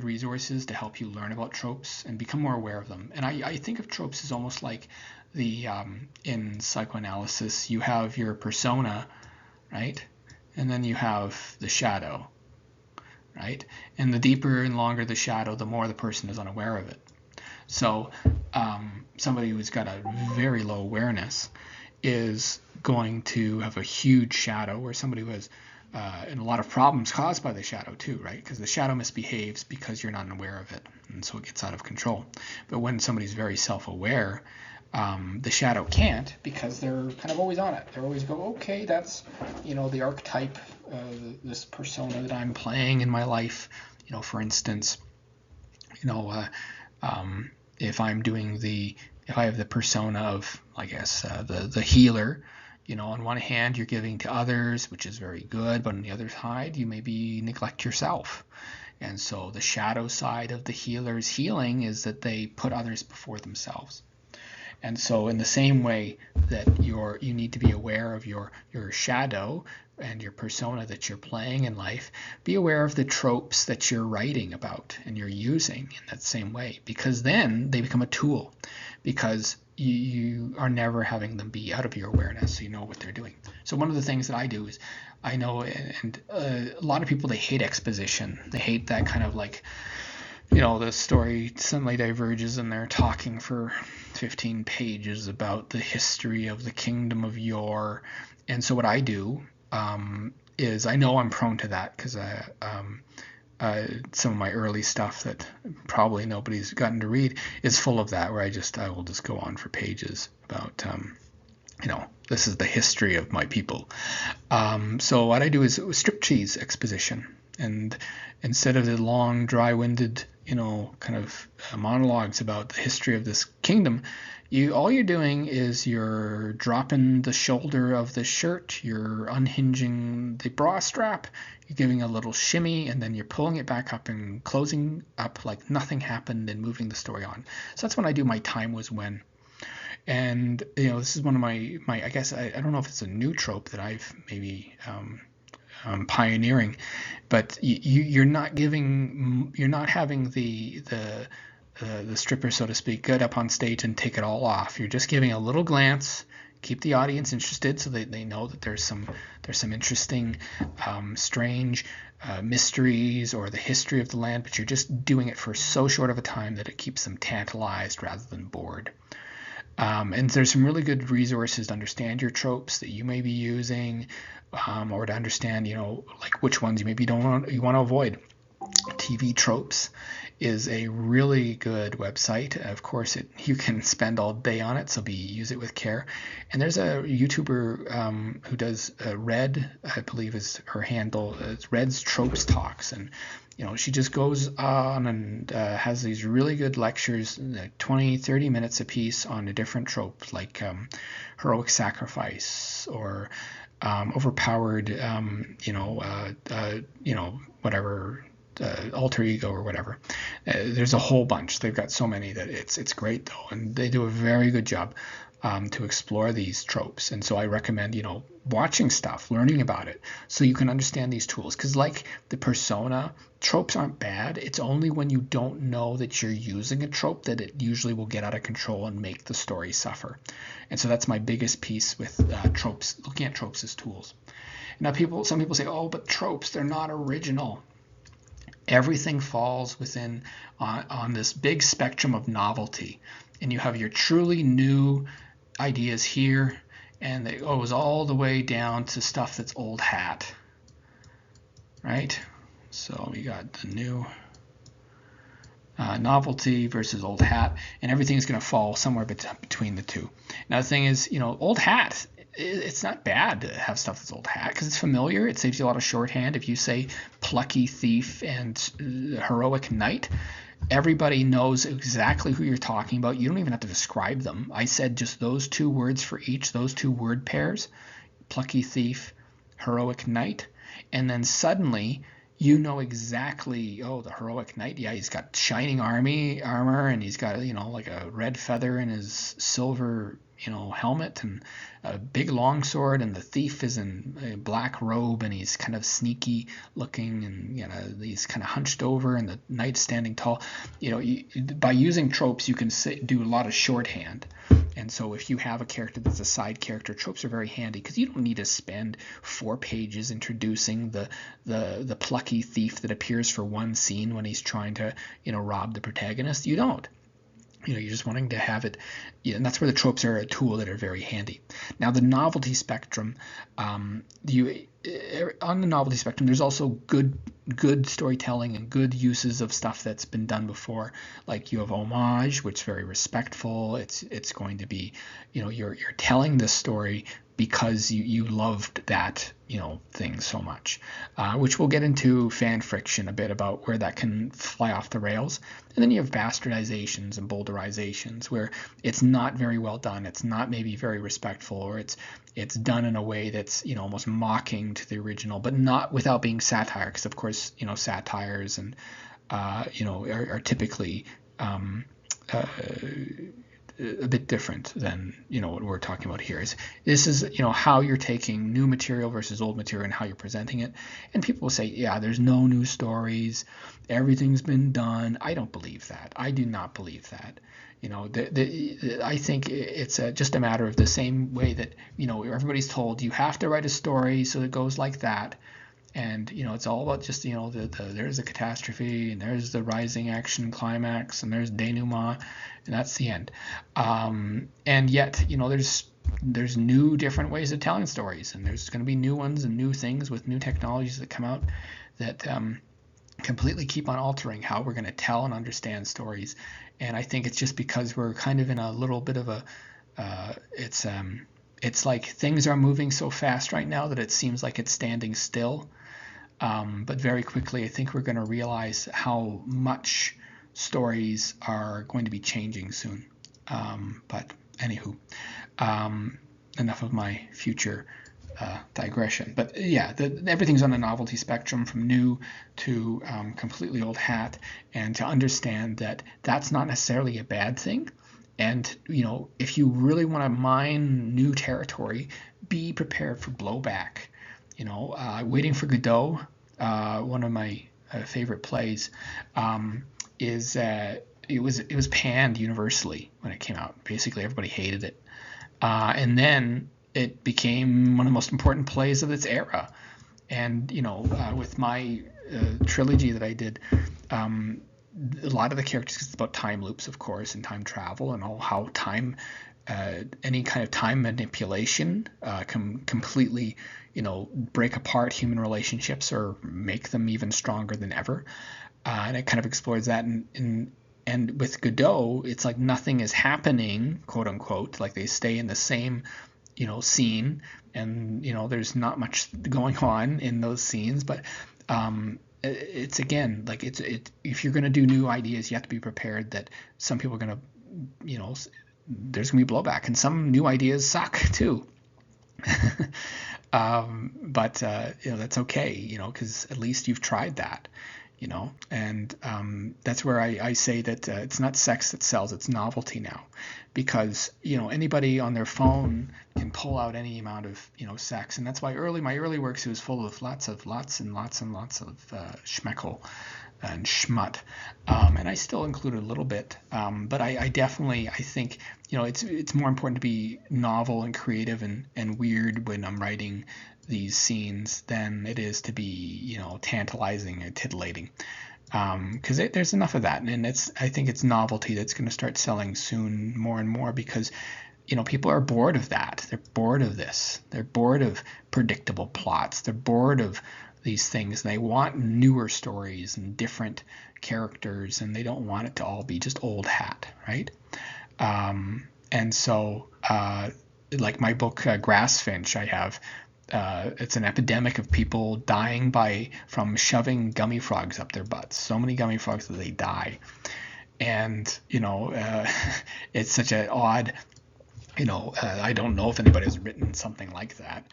resources to help you learn about tropes and become more aware of them. And I think of tropes as almost like in psychoanalysis, you have your persona, right? And then you have the shadow, right? And the deeper and longer the shadow, the more the person is unaware of it. So somebody who's got a very low awareness is going to have a huge shadow, where somebody who has and a lot of problems caused by the shadow too, right? Because the shadow misbehaves because you're not aware of it, and so it gets out of control. But when somebody's very self-aware, the shadow can't, because they're kind of always on it. They always go, okay, that's the archetype, this persona that I'm playing in my life. For instance, if I have the persona of, I guess, the healer. On one hand, you're giving to others, which is very good, but on the other side, you maybe neglect yourself. And so the shadow side of the healer's healing is that they put others before themselves. And so in the same way that you need to be aware of your shadow and your persona that you're playing in life, be aware of the tropes that you're writing about and you're using in that same way, because then they become a tool, because you are never having them be out of your awareness, so you know what they're doing. So one of the things that I do is, I know, and a lot of people, they hate exposition. They hate that kind of like, the story suddenly diverges and they're talking for 15 pages about the history of the kingdom of yore. And so what I do is, I know I'm prone to that, because some of my early stuff that probably nobody's gotten to read is full of that, where I will just go on for pages about this is the history of my people. So what I do is strip cheese exposition, and instead of the long, dry-winded kind of monologues about the history of this kingdom, all you're doing is you're dropping the shoulder of the shirt, you're unhinging the bra strap, you're giving a little shimmy, and then you're pulling it back up and closing up like nothing happened and moving the story on. So that's when I do my time was when. And this is one of my I guess I don't know if it's a new trope that I've maybe pioneering, but you're not having the stripper, so to speak, get up on stage and take it all off. You're just giving a little glance, keep the audience interested, so they know that there's some interesting, strange mysteries or the history of the land, but you're just doing it for so short of a time that it keeps them tantalized rather than bored. And there's some really good resources to understand your tropes that you may be using, or to understand, like which ones you maybe you want to avoid, to TV Tropes is a really good website. Of course, you can spend all day on it, so use it with care. And there's a YouTuber who does Red, I believe is her handle. It's Red's Tropes Talks, and she just goes on and has these really good lectures, 20, 30 minutes a piece on a different trope, like heroic sacrifice or overpowered, whatever, alter ego or whatever. There's a whole bunch. They've got so many that it's great though, and they do a very good job to explore these tropes. And so I recommend, watching stuff, learning about it, so you can understand these tools. Because like the persona, tropes aren't bad. It's only when you don't know that you're using a trope that it usually will get out of control and make the story suffer. And so that's my biggest piece with tropes, looking at tropes as tools. Now some people say, oh, but tropes, they're not original. Everything falls within on this big spectrum of novelty. And you have your truly new ideas here, and it goes all the way down to stuff that's old hat, right? So we got the new novelty versus old hat, and everything's going to fall somewhere between the two. Now the thing is, old hat, it's not bad to have stuff that's old hat because it's familiar. It saves you a lot of shorthand. If you say plucky thief and heroic knight, everybody knows exactly who you're talking about. You don't even have to describe them. I said just those two words for each, those two word pairs, plucky thief, heroic knight, and then suddenly you know exactly, oh, the heroic knight, yeah, he's got shining armor, and he's got, like a red feather in his silver, helmet, and a big long sword, and the thief is in a black robe, and he's kind of sneaky looking, and he's kind of hunched over, and the knight's standing tall. By using tropes, you can do a lot of shorthand. And so if you have a character that's a side character, tropes are very handy because you don't need to spend 4 pages introducing the plucky thief that appears for one scene when he's trying to rob the protagonist. You don't. You're just wanting to have it, and that's where the tropes are a tool that are very handy. Now the novelty spectrum, on the novelty spectrum, there's also good storytelling and good uses of stuff that's been done before. Like you have homage, which is very respectful. It's going to be, you're telling this story because you loved that thing so much, which we'll get into fan friction a bit about where that can fly off the rails. And then you have bastardizations and bolderizations where it's not very well done. It's not maybe very respectful, or it's done in a way that's almost mocking to the original, but not without being satire, because of course satires and are typically a bit different than what we're talking about here. This is how you're taking new material versus old material and how you're presenting it. And people will say, yeah, there's no new stories, everything's been done. I don't believe that. I do not believe that. I think it's just a matter of the same way that everybody's told you have to write a story so it goes like that. And it's all about just there's a catastrophe, and there's the rising action climax, and there's denouement, and that's the end. And yet there's new different ways of telling stories, and there's going to be new ones and new things with new technologies that come out that completely keep on altering how we're going to tell and understand stories. And I think it's just because we're kind of in a little bit of a it's like things are moving so fast right now that it seems like it's standing still. But very quickly, I think we're going to realize how much stories are going to be changing soon. But anywho, enough of my future digression. But yeah, everything's on a novelty spectrum from new to completely old hat, and to understand that that's not necessarily a bad thing. And if you really want to mine new territory, be prepared for blowback. Waiting for Godot, one of my favorite plays, is it was panned universally when it came out. Basically, everybody hated it, and then it became one of the most important plays of its era. And with my trilogy that I did, a lot of the characters, it's about time loops, of course, and time travel, and how time, any kind of time manipulation can completely, break apart human relationships or make them even stronger than ever. and it kind of explores that. And with Godot, it's like nothing is happening, quote unquote, like they stay in the same, scene, and there's not much going on in those scenes, but it's again like if you're going to do new ideas, you have to be prepared that some people are going to, there's going to be blowback, and some new ideas suck too. But that's okay, because at least you've tried that, and that's where I say that it's not sex that sells, it's novelty now, because anybody on their phone can pull out any amount of sex, and that's why my early works, it was full of lots of schmeckle and schmut, and I still include a little bit, but I definitely, I think it's more important to be novel and creative and weird when I'm writing these scenes than it is to be tantalizing or titillating, because there's enough of that, and I think it's novelty that's going to start selling soon more and more, because people are bored of that. They're bored of this. They're bored of predictable plots. They're bored of these things. They want newer stories and different characters, and they don't want it to all be just old hat, right? And so, like my book, Grassfinch, I have, it's an epidemic of people dying from shoving gummy frogs up their butts. So many gummy frogs that they die. And, it's such an odd, I don't know if anybody has written something like that,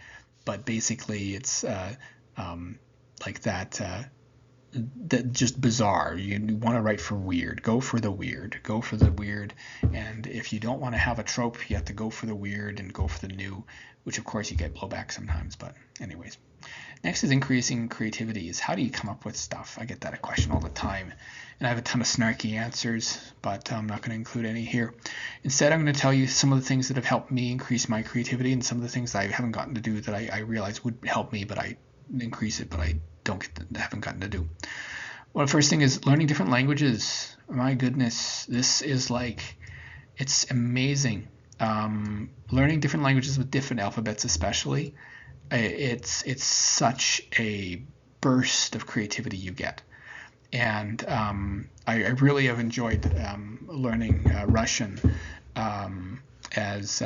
but basically it's like that, that just bizarre. You want to write for weird. Go for the weird. Go for the weird. And if you don't want to have a trope, you have to go for the weird and go for the new, which of course you get blowback sometimes. But anyways, next is increasing creativity. Is how do you come up with stuff? I get that question all the time, and I have a ton of snarky answers, but I'm not going to include any here. Instead, I'm going to tell you some of the things that have helped me increase my creativity, and some of the things that I haven't gotten to do that I realize would help me, but I increase it, but I haven't gotten to do. Well, the first thing is learning different languages. My goodness, this is like, it's amazing. Learning different languages with different alphabets, especially, it's such a burst of creativity you get. And I really have enjoyed learning Russian, as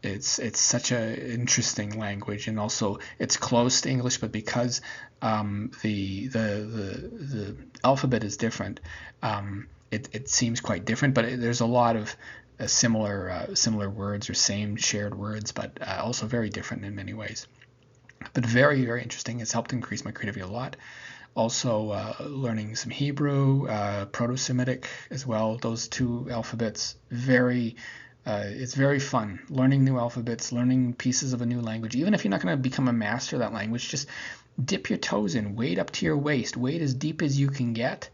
it's such an interesting language, and also it's close to English, but because the alphabet is different, it seems quite different. But there's a lot of similar words or same shared words, but also very different in many ways. But very, very interesting. It's helped increase my creativity a lot. Also, learning some Hebrew, Proto-Semitic as well. Those two alphabets, it's very fun. Learning new alphabets, learning pieces of a new language. Even if you're not going to become a master of that language, just dip your toes in, wade up to your waist, wade as deep as you can get.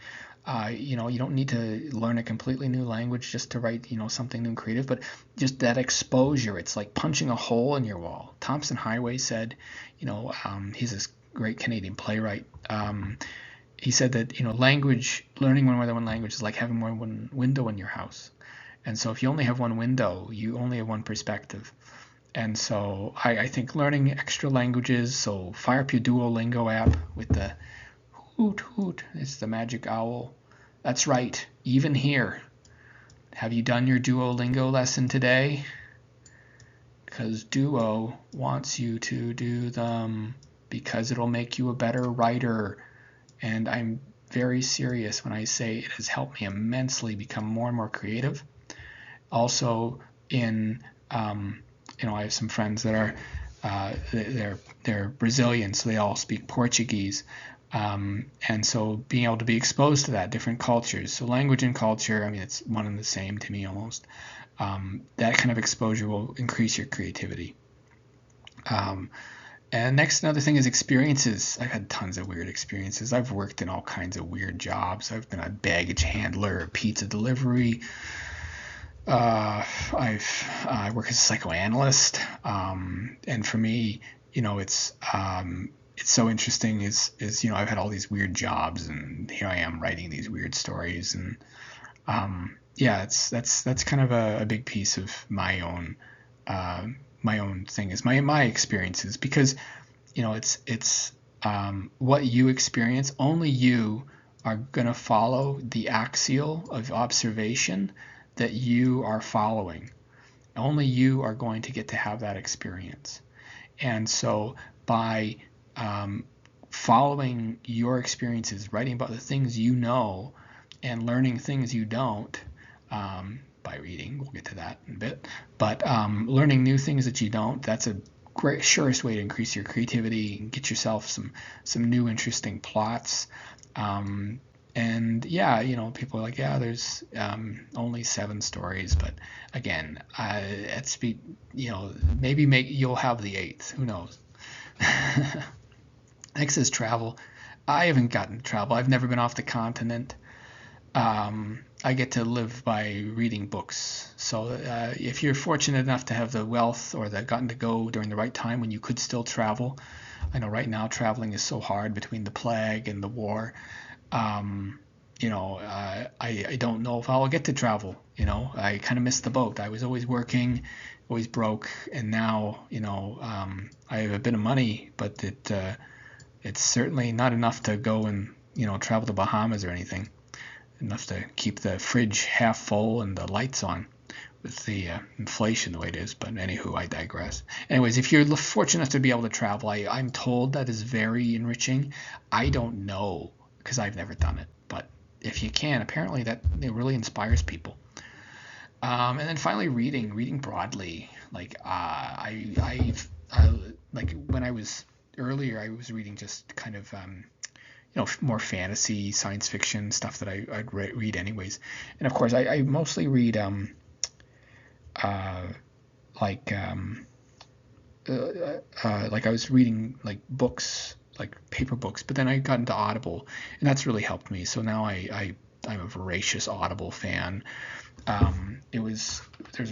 You don't need to learn a completely new language just to write, something new and creative, but just that exposure, it's like punching a hole in your wall. Thompson Highway said, he's this great Canadian playwright. He said that, learning more than one language is like having more than one window in your house. And so if you only have one window, you only have one perspective. And so I think learning extra languages, so fire up your Duolingo app with the hoot hoot, it's the magic owl. That's right, even here. Have you done your Duolingo lesson today? Because Duo wants you to do them, because it'll make you a better writer. And I'm very serious when I say it has helped me immensely become more and more creative. Also, I have some friends that are they're Brazilian, so they all speak Portuguese. And so being able to be exposed to that, different cultures. So language and culture, it's one and the same to me almost. That kind of exposure will increase your creativity. And next, another thing is experiences. I've had tons of weird experiences. I've worked in all kinds of weird jobs. I've been a baggage handler, a pizza delivery. I work as a psychoanalyst. And for me, it's so interesting is I've had all these weird jobs, and here I am writing these weird stories, and that's kind of a big piece of my own thing, is my experiences, because it's what you experience. Only you are going to follow the axial of observation that you are following. Only you are going to get to have that experience. And so by following your experiences, writing about the things you know, and learning things you don't, by reading, we'll get to that in a bit, but learning new things that you don't, that's a great surest way to increase your creativity and get yourself some new interesting plots. And yeah, people are like, yeah, there's only 7 stories, but again, maybe you'll have the 8th. Who knows? Next is travel. I haven't gotten to travel. I've never been off the continent. I get to live by reading books. So if you're fortunate enough to have the wealth or gotten to go during the right time when you could still travel, I know right now traveling is so hard between the plague and the war. I don't know if I'll get to travel. I kind of missed the boat. I was always working, always broke, and now, I have a bit of money, but it's certainly not enough to go and, travel to Bahamas or anything. Enough to keep the fridge half full and the lights on with the inflation the way it is. But anywho, I digress. Anyways, if you're fortunate enough to be able to travel, I'm told that is very enriching. I don't know because I've never done it. But if you can, apparently it really inspires people. And then finally, reading broadly. Like like when I was earlier, I was reading just kind of more fantasy, science fiction stuff that I'd read anyways. And of course, I mostly read like I was reading like books, like paper books, but then I got into Audible, and that's really helped me. So now I'm a voracious Audible fan. There's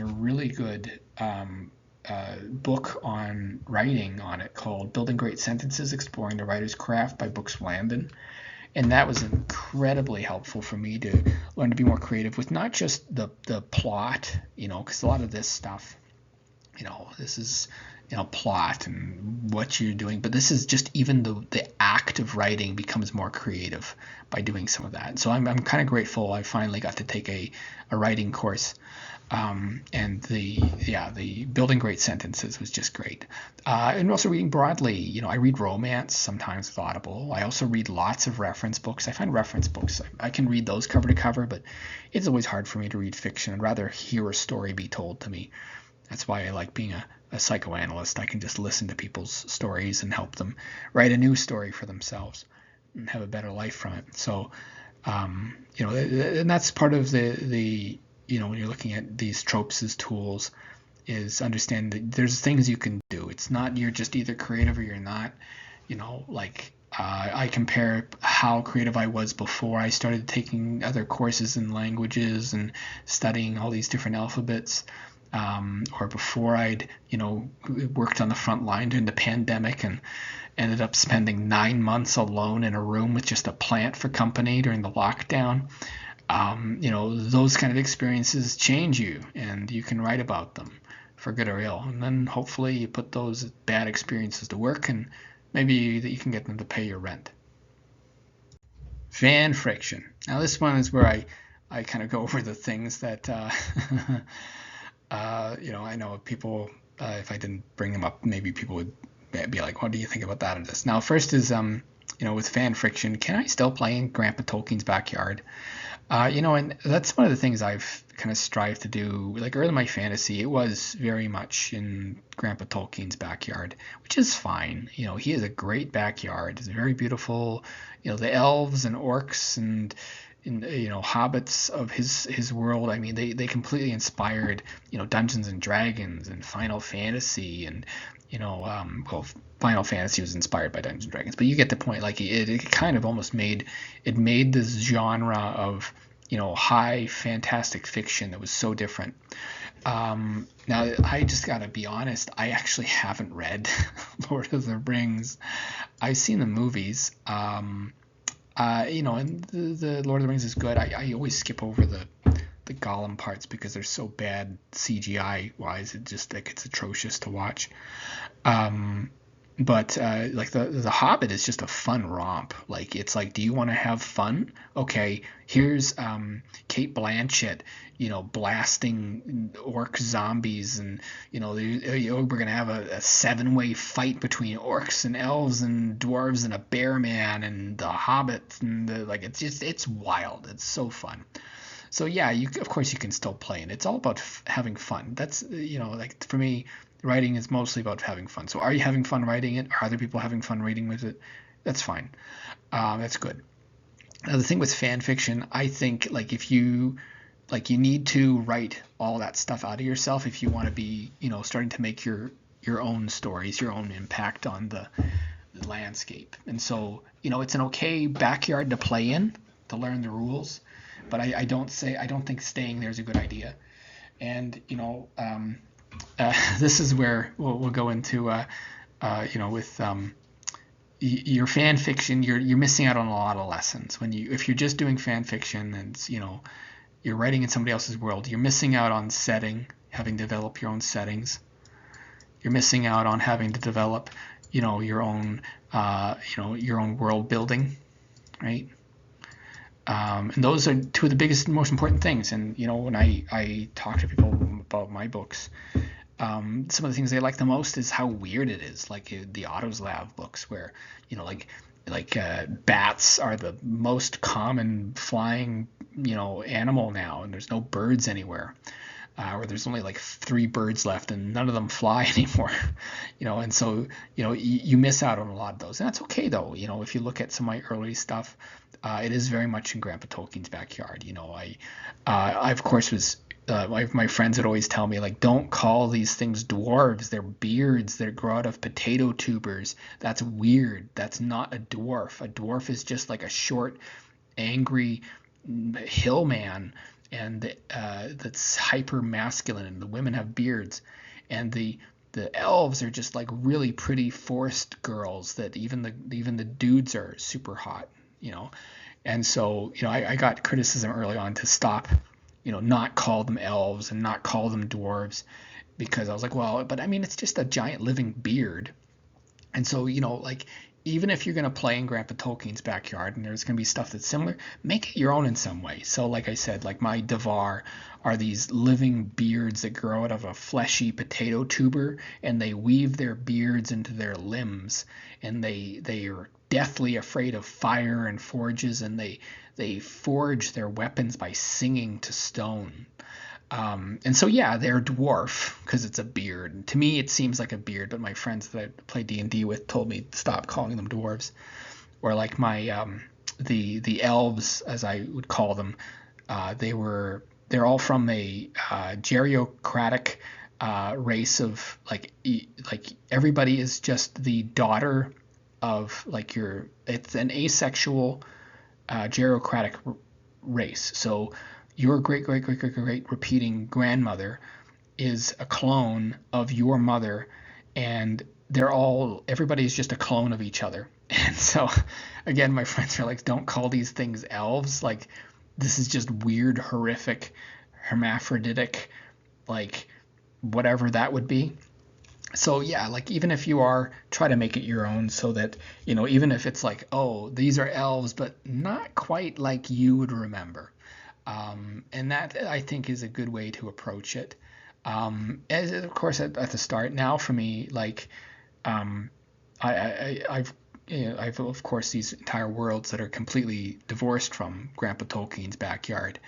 a really good book on writing on it called Building Great Sentences, Exploring the Writer's Craft by Brooks Landon. And that was incredibly helpful for me to learn to be more creative with not just the plot, because a lot of this stuff, this is, plot and what you're doing, but this is just even the act of writing becomes more creative by doing some of that. So I'm kind of grateful I finally got to take a writing course. And the Building Great Sentences was just great. And also reading broadly, I read romance sometimes with Audible. I also read lots of reference books. I find reference books, I can read those cover to cover, but it's always hard for me to read fiction. I'd rather hear a story be told to me. That's why I like being a psychoanalyst. I can just listen to people's stories and help them write a new story for themselves and have a better life from it. So, and that's part of the when you're looking at these tropes as tools, is understand that there's things you can do. It's not you're just either creative or you're not. I compare how creative I was before I started taking other courses in languages and studying all these different alphabets, or before I'd worked on the front line during the pandemic and ended up spending 9 months alone in a room with just a plant for company during the lockdown. Those kind of experiences change you, and you can write about them for good or ill. And then hopefully you put those bad experiences to work, and maybe that you can get them to pay your rent. Fan friction. Now this one is where I kind of go over the things that, I know people, if I didn't bring them up, maybe people would be like, what do you think about that or this? Now, first is, with fan friction, can I still play in Grandpa Tolkien's backyard? And that's one of the things I've kind of strived to do. Like early in my fantasy, it was very much in Grandpa Tolkien's backyard, which is fine. He has a great backyard. It's very beautiful. The elves and orcs and hobbits of his world. I mean, they completely inspired Dungeons and Dragons and Final Fantasy and Final Fantasy was inspired by Dungeons and Dragons, but you get the point. Like it kind of almost made this genre of high fantastic fiction that was so different. Now I just gotta be honest, I actually haven't read Lord of the Rings. I've seen the movies, and the Lord of the Rings is good. I always skip over the Gollum parts because they're so bad CGI wise. It just it's atrocious to watch. But like the Hobbit is just a fun romp. Like it's like, do you want to have fun? Okay, here's Kate Blanchett, blasting orc zombies, and we're gonna have a 7-way fight between orcs and elves and dwarves and a bear man and the Hobbit, and like it's wild. It's so fun. So yeah, of course you can still play, and it's all about having fun. That's like for me, writing is mostly about having fun. So are you having fun writing it? Are other people having fun reading with it? That's fine. That's good. Now the thing with fan fiction, I think like if you you need to write all that stuff out of yourself if you want to be starting to make your own stories, your own impact on the landscape. And so it's an okay backyard to play in, to learn the rules, but I don't think staying there is a good idea. And this is where we'll go into with your fan fiction. You're missing out on a lot of lessons if you're just doing fan fiction and you're writing in somebody else's world. You're missing out on setting, having to develop your own settings. You're missing out on having to develop your own your own world building, right? And those are two of the biggest and most important things. And when I talk to people about my books, some of the things they like the most is how weird it is. Like the Autoslav books, where bats are the most common flying animal now, and there's no birds anywhere. Or there's only like 3 birds left and none of them fly anymore. And so you miss out on a lot of those, and that's okay though. If you look at some of my early stuff, it is very much in Grandpa Tolkien's backyard. I of course was my friends would always tell me, like, don't call these things dwarves. They're beards that grow out of potato tubers. That's weird. That's not a dwarf. A dwarf is just like a short, angry hill man, and that's hyper masculine, and the women have beards, and the elves are just like really pretty forest girls that even the dudes are super hot. And so I got criticism early on to stop, not call them elves and not call them dwarves, because I was like, well, but I mean, it's just a giant living beard. And so, like, even if you're going to play in Grandpa Tolkien's backyard and there's going to be stuff that's similar, make it your own in some way. So, like I said, like my Devar are these living beards that grow out of a fleshy potato tuber, and they weave their beards into their limbs, and they are deathly afraid of fire and forges, and they forge their weapons by singing to stone. And so yeah, they're dwarf because it's a beard. To me, it seems like a beard, but my friends that I play D&D with told me stop calling them dwarves. Or like my the elves, as I would call them, they're all from a geriocratic race of like everybody is just the daughter of it's an asexual geriocratic race. So your great great great great great repeating grandmother is a clone of your mother, and everybody's just a clone of each other. And so again, my friends are like, don't call these things elves. Like, this is just weird, horrific, hermaphroditic, like whatever that would be. So yeah, like even if you are, try to make it your own, so that even if it's like, oh, these are elves but not quite like you would remember. And that, I think, is a good way to approach it. As of course at the start. Now for me, like I've of course these entire worlds that are completely divorced from Grandpa Tolkien's backyard.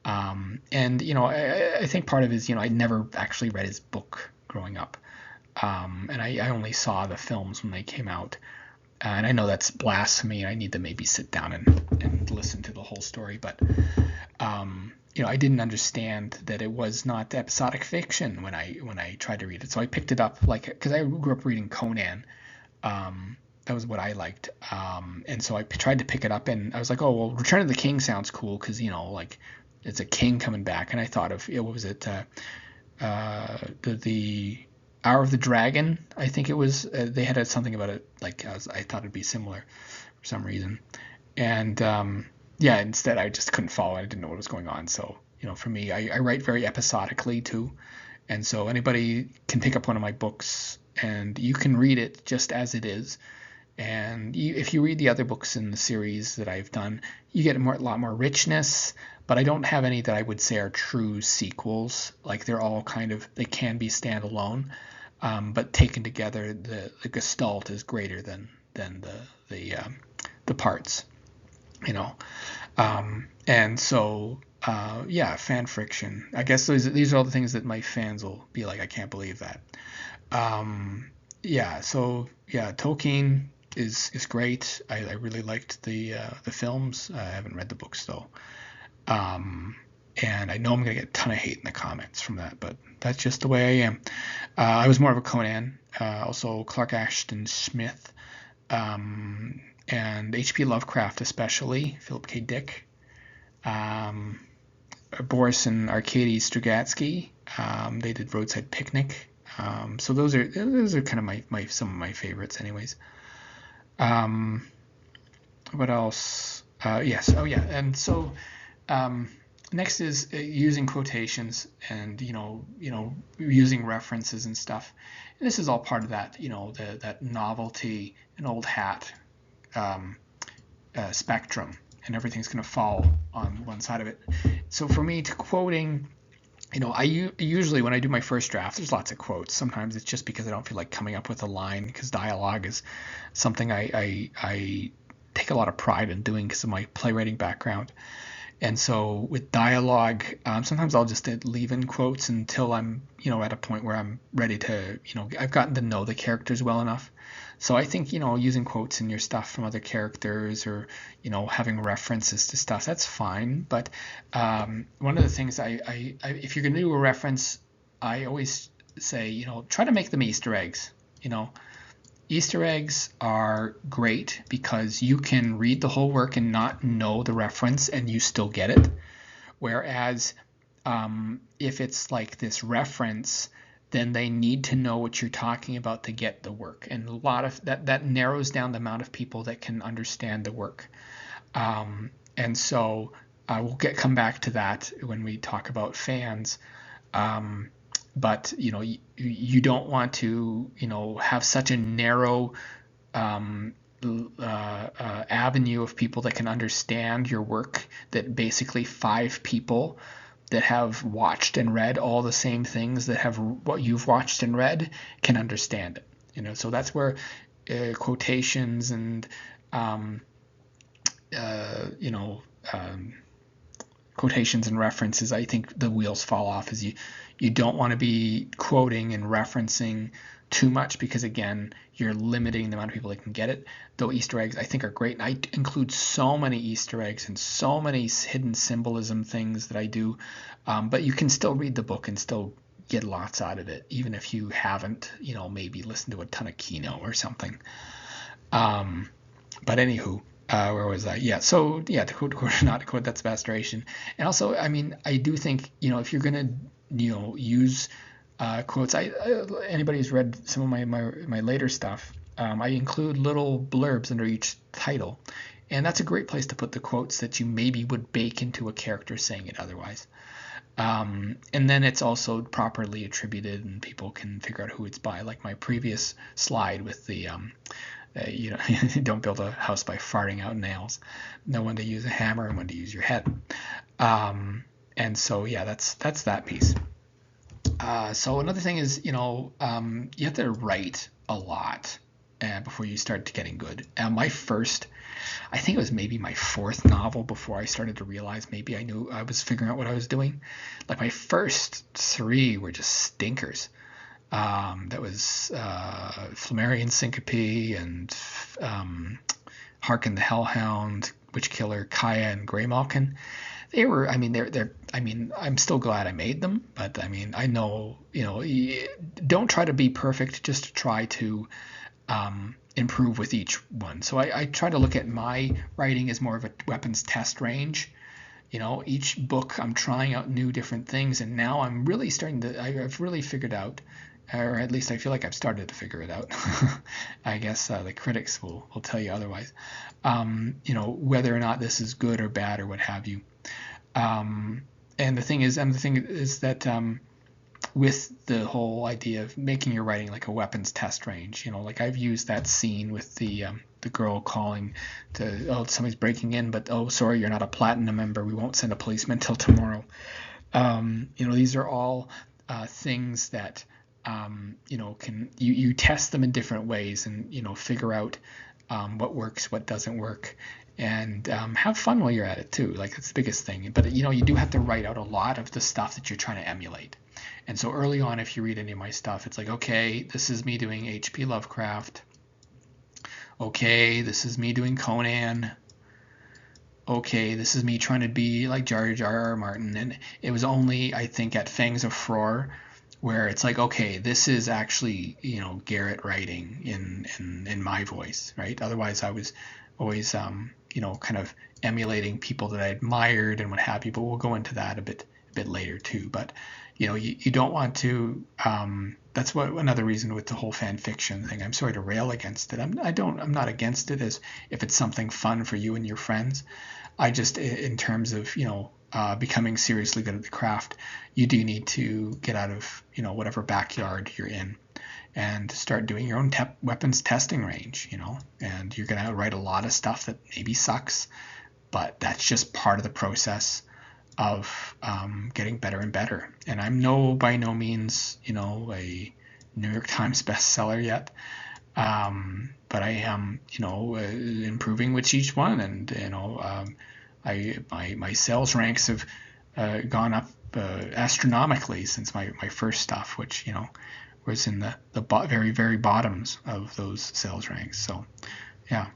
And I think part of it is I never actually read his book growing up. And I only saw the films when they came out. And I know that's blasphemy. I need to maybe sit down and listen to the whole story. But I didn't understand that it was not episodic fiction when I tried to read it. So I picked it up because I grew up reading Conan. That was what I liked. And so I tried to pick it up, and I was like, oh well, Return of the King sounds cool because like it's a king coming back. And I thought of what was it? The Hour of the Dragon, I think it was. They had something about it. I thought it'd be similar for some reason, and yeah. Instead, I just couldn't follow. I didn't know what was going on. So for me, I write very episodically too, and so anybody can pick up one of my books and you can read it just as it is. And if you read the other books in the series that I've done, you get a lot more richness. But I don't have any that I would say are true sequels. Like they're all they can be standalone, but taken together, the gestalt is greater than the parts, you know. And so fan fiction. I guess these are all the things that my fans will be like, I can't believe that. Tolkien is great. I really liked the films. I haven't read the books though. And I know I'm gonna get a ton of hate in the comments from that, but that's just the way I am. I was more of a Conan, also Clark Ashton Smith, and H.P. Lovecraft especially, Philip K. Dick, Boris and Arkady Strugatsky. They did Roadside Picnic. So those are kind of some of my favorites, anyways. What else? Yes. Oh yeah. And so next is using quotations and using references and stuff. And this is all part of that that novelty and old hat spectrum, and everything's going to fall on one side of it. So for me, to quoting, I usually, when I do my first draft, there's lots of quotes. Sometimes it's just because I don't feel like coming up with a line, because dialogue is something I take a lot of pride in doing because of my playwriting background. And so with dialogue, sometimes I'll just leave in quotes until I'm, at a point where I'm ready to, I've gotten to know the characters well enough. So I think, using quotes in your stuff from other characters, or, having references to stuff, that's fine. But one of the things if you're going to do a reference, I always say, try to make them Easter eggs. Easter eggs are great because you can read the whole work and not know the reference and you still get it. Whereas if it's like this reference, then they need to know what you're talking about to get the work. And a lot of that narrows down the amount of people that can understand the work. And so we'll come back to that when we talk about fans. But you don't want to have such a narrow avenue of people that can understand your work, that basically 5 people that have watched and read all the same things that have what you've watched and read can understand it. So that's where quotations and quotations and references, I think the wheels fall off. Is you don't want to be quoting and referencing too much, because again, you're limiting the amount of people that can get it. Though Easter eggs I think are great, and I include so many Easter eggs and so many hidden symbolism things that I do, but you can still read the book and still get lots out of it, even if you haven't maybe listened to a ton of Kino or something. But anywho, where was I? Yeah, so yeah, to quote, not to quote, that's restoration. And also, I do think, if you're gonna, use quotes, anybody who's read some of my later stuff, I include little blurbs under each title, and that's a great place to put the quotes that you maybe would bake into a character saying it otherwise. And then it's also properly attributed, and people can figure out who it's by, like my previous slide with the don't build a house by farting out nails. Know when to use a hammer and when to use your head. And so yeah, that's that piece. So another thing is, you have to write a lot before you start getting good. I think it was maybe my 4th novel before I started to realize maybe I knew I was figuring out what I was doing. Like my first 3 were just stinkers. That was Flammarion Syncope and Harkin the Hellhound, Witch Killer, Kaya, and Greymalkin. They were, I'm still glad I made them, but I know, don't try to be perfect, just try to improve with each one. So I try to look at my writing as more of a weapons test range. Each book I'm trying out new different things, and now I'm really I've really figured out, or at least I feel like I've started to figure it out. I guess the critics will tell you otherwise. Whether or not this is good or bad or what have you. And the thing is that with the whole idea of making your writing like a weapons test range. Like I've used that scene with the girl calling to, oh, somebody's breaking in, but oh, sorry, you're not a platinum member. We won't send a policeman till tomorrow. These are all things that can you test them in different ways and figure out what works, what doesn't work, and have fun while you're at it too. Like that's the biggest thing. But you do have to write out a lot of the stuff that you're trying to emulate. And so early on, if you read any of my stuff, it's like, okay, this is me doing H.P. Lovecraft. Okay, this is me doing Conan. Okay, this is me trying to be like Jar R. Martin. And it was only, I think, at Fangs of Frore where it's like, okay, this is actually, Garrett writing in my voice, right? Otherwise, I was always, kind of emulating people that I admired and what have you. But we'll go into that a bit later too. But you don't want to. That's what another reason with the whole fan fiction thing. I'm sorry to rail against it. I'm not against it as if it's something fun for you and your friends. I just, in terms of becoming seriously good at the craft, you do need to get out of whatever backyard you're in and start doing your own weapons testing range. And you're gonna write a lot of stuff that maybe sucks, but that's just part of the process of getting better and better. And I'm by no means, a New York Times bestseller yet. But I am, improving with each one. And, my sales ranks have gone up astronomically since my first stuff, which, was in the very, very bottoms of those sales ranks. So, yeah.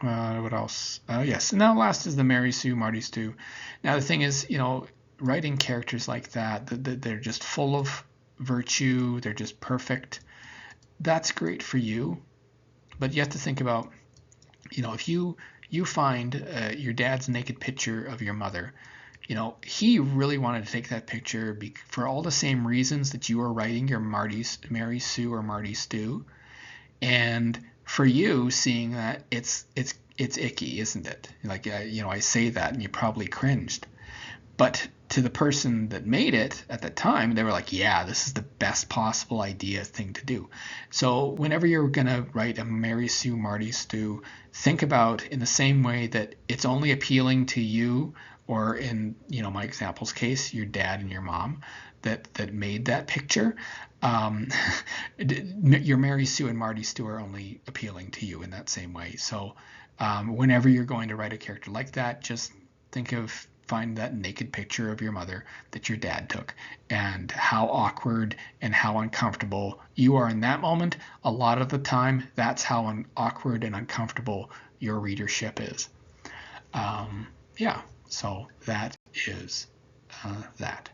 What else? Yes. And now last is the Mary Sue, Marty Stew. Now the thing is, writing characters like that, they're just full of virtue. They're just perfect. That's great for you. But you have to think about, if you find your dad's naked picture of your mother, he really wanted to take that picture for all the same reasons that you are writing your Mary Sue or Marty Stew. And for you, seeing that, it's icky, isn't it? Like, I say that and you probably cringed. But to the person that made it at the time, they were like, yeah, this is the best possible thing to do. So whenever you're going to write a Mary Sue, Marty Stew, think about in the same way that it's only appealing to you, or in, my example's case, your dad and your mom that made that picture. Your Mary Sue and Marty Stew are only appealing to you in that same way. So whenever you're going to write a character like that, just find that naked picture of your mother that your dad took, and how awkward and how uncomfortable you are in that moment. A lot of the time, that's how awkward and uncomfortable your readership is. So that is that.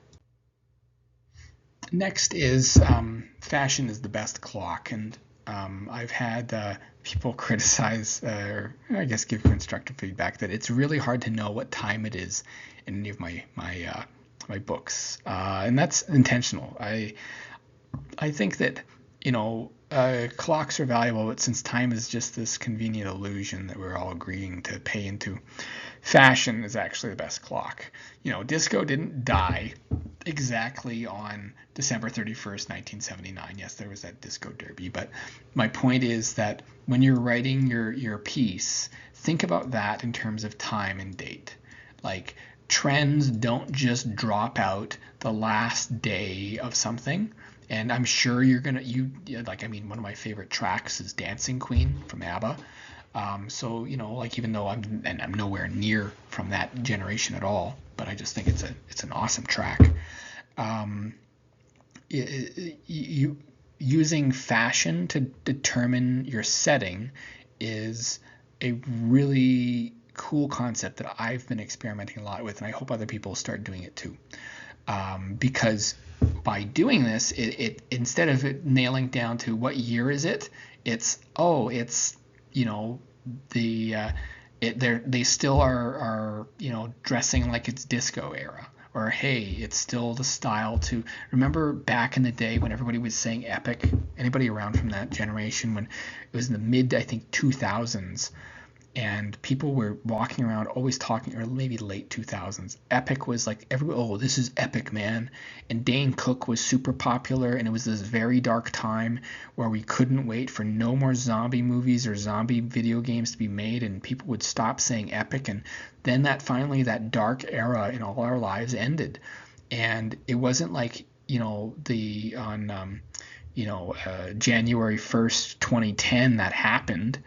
Next is fashion is the best clock, and I've had people criticize, or I guess give constructive feedback, that it's really hard to know what time it is in any of my books, and that's intentional. I think that clocks are valuable, but since time is just this convenient illusion that we're all agreeing to pay into, fashion is actually the best clock. Disco didn't die exactly on December 31st, 1979. Yes, there was that disco derby, but my point is that when you're writing your piece, think about that in terms of time and date. Like, trends don't just drop out the last day of something. And I'm sure one of my favorite tracks is Dancing Queen from ABBA. So, even though I'm nowhere near from that generation at all, but I just think it's an awesome track. Using fashion to determine your setting is a really cool concept that I've been experimenting a lot with, and I hope other people start doing it too. Because by doing this, it instead of it nailing down to what year is it, they still are dressing like it's disco era, or hey, it's still the style to remember back in the day when everybody was saying epic. Anybody around from that generation when it was in the mid, I think, 2000s, and people were walking around always talking, or maybe late 2000s. Epic was like oh, this is epic, man. And Dane Cook was super popular, and it was this very dark time where we couldn't wait for no more zombie movies or zombie video games to be made, and people would stop saying epic, and then that dark era in all our lives ended. And it wasn't like, the on January 1st, 2010 that happened.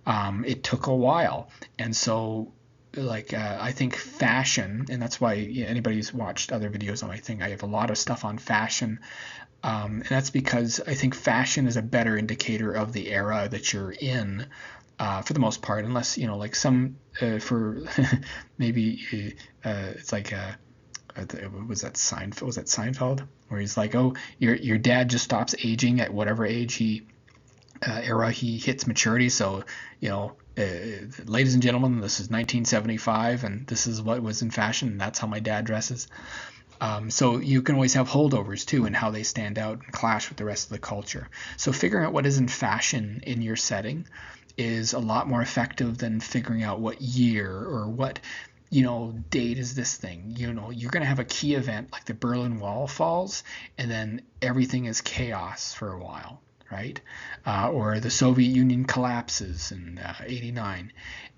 It took a while. And so, I think fashion, and that's why anybody who's watched other videos on my thing, I have a lot of stuff on fashion. And that's because I think fashion is a better indicator of the era that you're in, for the most part, unless, like some, for maybe it's like, was that Seinfeld? Where he's like, oh, your dad just stops aging at whatever age era he hits maturity. So, ladies and gentlemen, this is 1975, and this is what was in fashion, and that's how my dad dresses. So you can always have holdovers too, and how they stand out and clash with the rest of the culture. So figuring out what is in fashion in your setting is a lot more effective than figuring out what year or what date is this thing. You're going to have a key event like the Berlin Wall falls, and then everything is chaos for a while, right? Or the Soviet Union collapses in '89,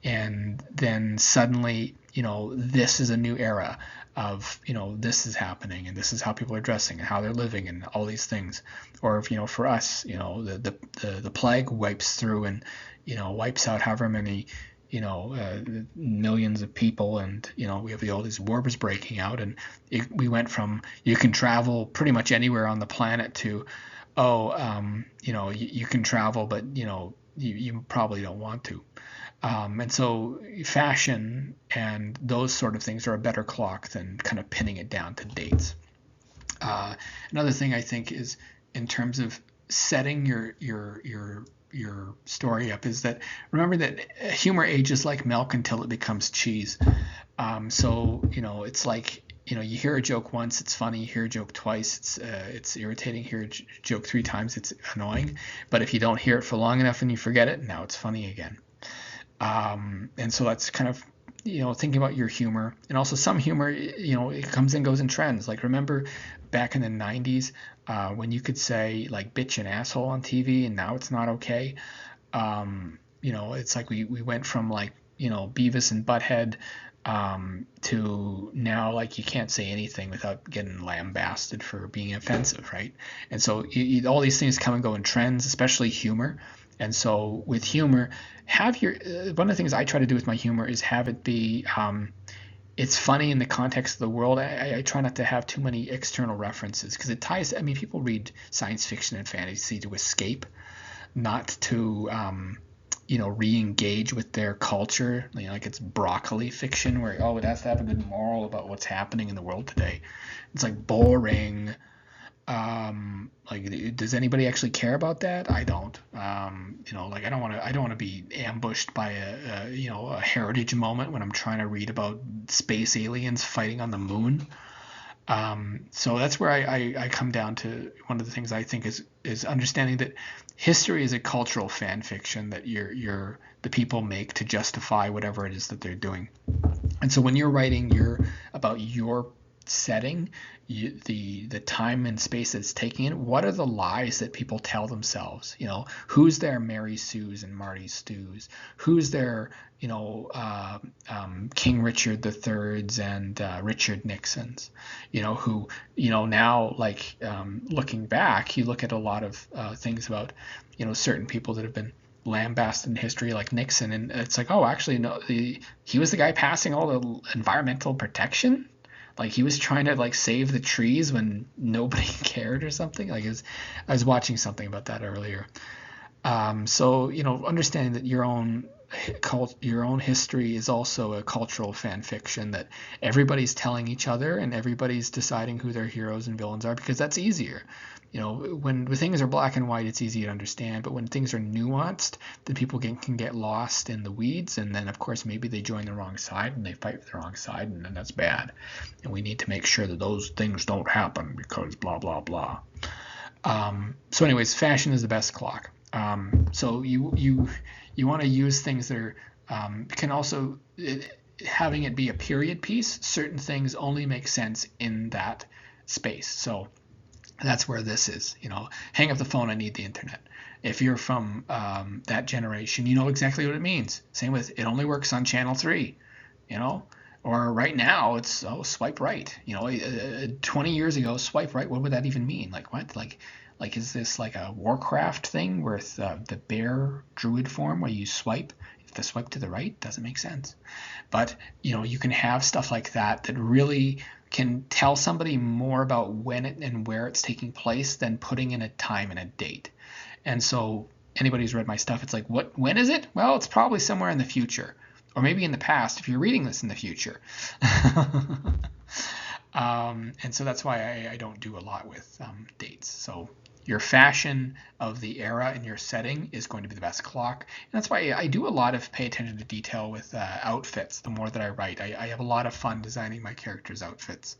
and then suddenly, this is a new era of, this is happening, and this is how people are dressing and how they're living and all these things. Or if, for us, the plague wipes through and, wipes out however many, millions of people, and we have all these wars breaking out, and we went from you can travel pretty much anywhere on the planet to you can travel, but you probably don't want to. And so fashion and those sort of things are a better clock than kind of pinning it down to dates. Another thing I think is, in terms of setting your story up, is that remember that humor ages like milk until it becomes cheese. So it's like, you hear a joke once, it's funny. You hear a joke twice, it's irritating. Hear a joke 3 times, it's annoying. But if you don't hear it for long enough and you forget it, now it's funny again. And so that's kind of, thinking about your humor. And also some humor, it comes and goes in trends. Like, remember back in the 90s, when you could say like bitch and asshole on TV, and now it's not okay. It's like we went from like, Beavis and Butthead, to now, like, you can't say anything without getting lambasted for being offensive, right? And so all these things come and go in trends, especially humor. And so with humor, one of the things I try to do with my humor is have it be, it's funny in the context of the world. I try not to have too many external references, because it ties. I mean, people read science fiction and fantasy to escape, not to re-engage with their culture. Like it's broccoli fiction where, oh, it has to have a good moral about what's happening in the world today. It's like boring. Like, does anybody actually care about that? I don't. Like, I don't want to be ambushed by a heritage moment when I'm trying to read about space aliens fighting on the moon. So that's where I come down to one of the things I think is understanding that history is a cultural fan fiction that the people make to justify whatever it is that they're doing. And so when you're writing about your setting, the time and space that's taking it, what are the lies that people tell themselves? Who's their Mary Sues and Marty Stews? Who's their King Richard the Thirds and Richard Nixons? Who now, like, looking back, you look at a lot of things about certain people that have been lambasted in history, like Nixon, and it's like, oh, actually no, he was the guy passing all the environmental protection. Like, he was trying to, like, save the trees when nobody cared or something. Like, I was watching something about that earlier. So understanding that your own history is also a cultural fan fiction that everybody's telling each other, and everybody's deciding who their heroes and villains are, because that's easier. When things are black and white, it's easy to understand. But when things are nuanced, then people can get lost in the weeds. And then, of course, maybe they join the wrong side and they fight for the wrong side, and then that's bad. And we need to make sure that those things don't happen, because blah, blah, blah. So anyways, fashion is the best clock. So you want to use things that are Can also, having it be a period piece, certain things only make sense in that space. So that's where this is. Hang up the phone, I need the internet. If you're from that generation, you know exactly what it means. Same with, it only works on channel 3, or right now it's, swipe right. 20 years ago, swipe right, what would that even mean? Like what? Like is this like a Warcraft thing where it's the bear druid form where you swipe? If the swipe to the right doesn't make sense. But you can have stuff like that really can tell somebody more about when it and where it's taking place than putting in a time and a date. And so anybody who's read my stuff, it's like, when is it? Well, it's probably somewhere in the future, or maybe in the past if you're reading this in the future. And so that's why I don't do a lot with dates. So your fashion of the era and your setting is going to be the best clock. And that's why I do a lot of pay attention to detail with outfits. The more that I write, I have a lot of fun designing my characters' outfits,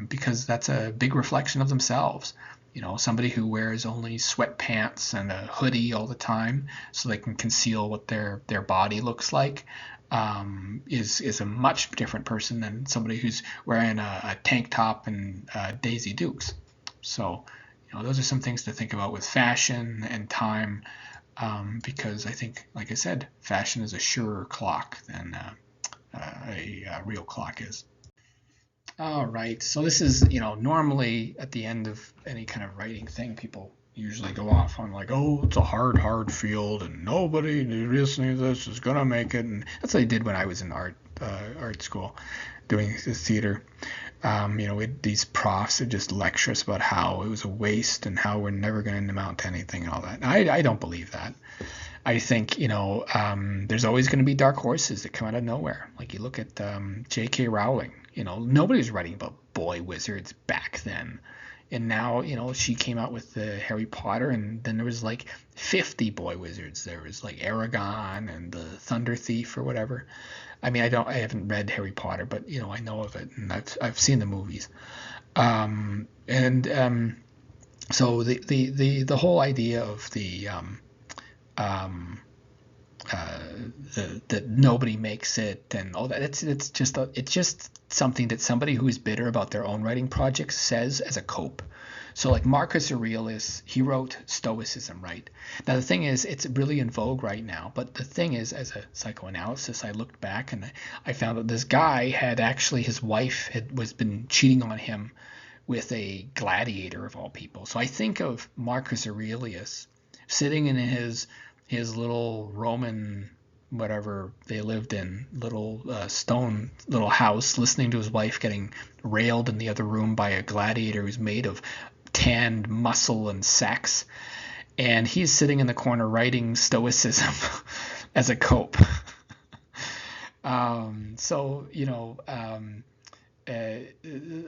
because that's a big reflection of themselves. Somebody who wears only sweatpants and a hoodie all the time so they can conceal what their body looks like, is a much different person than somebody who's wearing a tank top and Daisy Dukes. So, those are some things to think about with fashion and time, because I think, like I said, fashion is a surer clock than a real clock is. All right. So this is, normally at the end of any kind of writing thing, people usually go off on like, oh, it's a hard field, and nobody listening to this is gonna make it. And that's what I did when I was in art school, doing theater. We had these profs that just lecture us about how it was a waste and how we're never going to amount to anything and all that. I don't believe that. I think, there's always going to be dark horses that come out of nowhere. Like you look at J.K. Rowling. Nobody was writing about boy wizards back then. And now, she came out with the Harry Potter, and then there was like 50 boy wizards. There was like Aragon and the Thunder Thief or whatever. I mean, I haven't read Harry Potter, but I know of it, and I've seen the movies. So the whole idea of that nobody makes it and all that, it's just something that somebody who is bitter about their own writing projects says as a cope. So like Marcus Aurelius, he wrote Stoicism, right? Now the thing is, it's really in vogue right now, but the thing is, as a psychoanalysis, I looked back and I found that this guy had actually, his wife was been cheating on him with a gladiator of all people. So I think of Marcus Aurelius sitting in his little Roman, whatever they lived in, little stone little house, listening to his wife getting railed in the other room by a gladiator who's made of tanned muscle and sex, and he's sitting in the corner writing Stoicism as a cope. So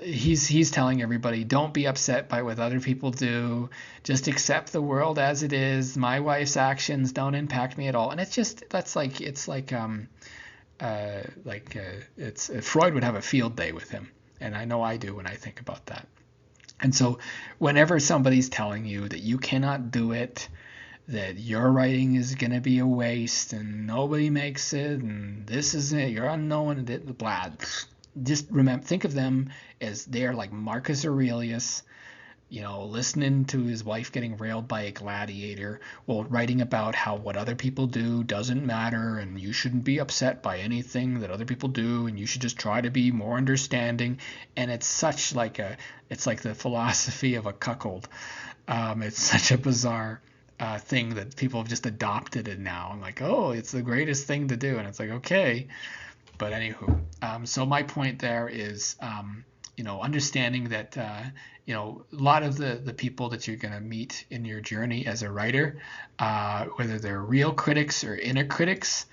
he's telling everybody, don't be upset by what other people do, just accept the world as it is. My wife's actions don't impact me at all. And it's Freud would have a field day with him, and I know I do when I think about that. And so whenever somebody's telling you that you cannot do it, that your writing is going to be a waste and nobody makes it and this is it, you're unknown, and blah, just think of them as they're like Marcus Aurelius, listening to his wife getting railed by a gladiator, while writing about how what other people do doesn't matter, and you shouldn't be upset by anything that other people do, and you should just try to be more understanding. And it's like the philosophy of a cuckold. It's such a bizarre thing that people have just adopted it now. I'm like, oh, it's the greatest thing to do, and it's like, okay. But anywho, so my point there is, understanding that, a lot of the people that you're going to meet in your journey as a writer, whether they're real critics or inner critics,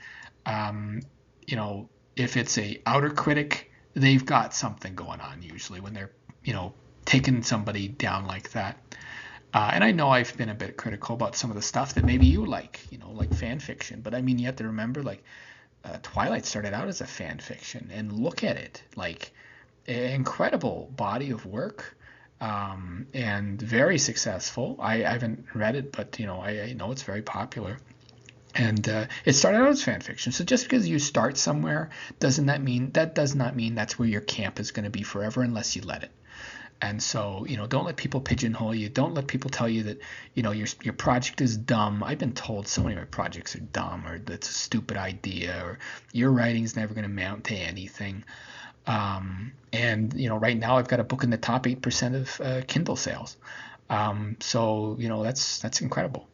if it's a outer critic, they've got something going on usually when they're, taking somebody down like that. And I know I've been a bit critical about some of the stuff that maybe you like, like fan fiction. But I mean, you have to remember, like, Twilight started out as a fan fiction, and look at it, like an incredible body of work, and very successful. I haven't read it, but I know it's very popular. And it started out as fan fiction. So just because you start somewhere does not mean that's where your camp is going to be forever unless you let it. And so, don't let people pigeonhole you. Don't let people tell you that, your project is dumb. I've been told so many of my projects are dumb, or that's a stupid idea, or your writing's never going to amount to anything. And right now I've got a book in the top 8% of Kindle sales. So that's incredible.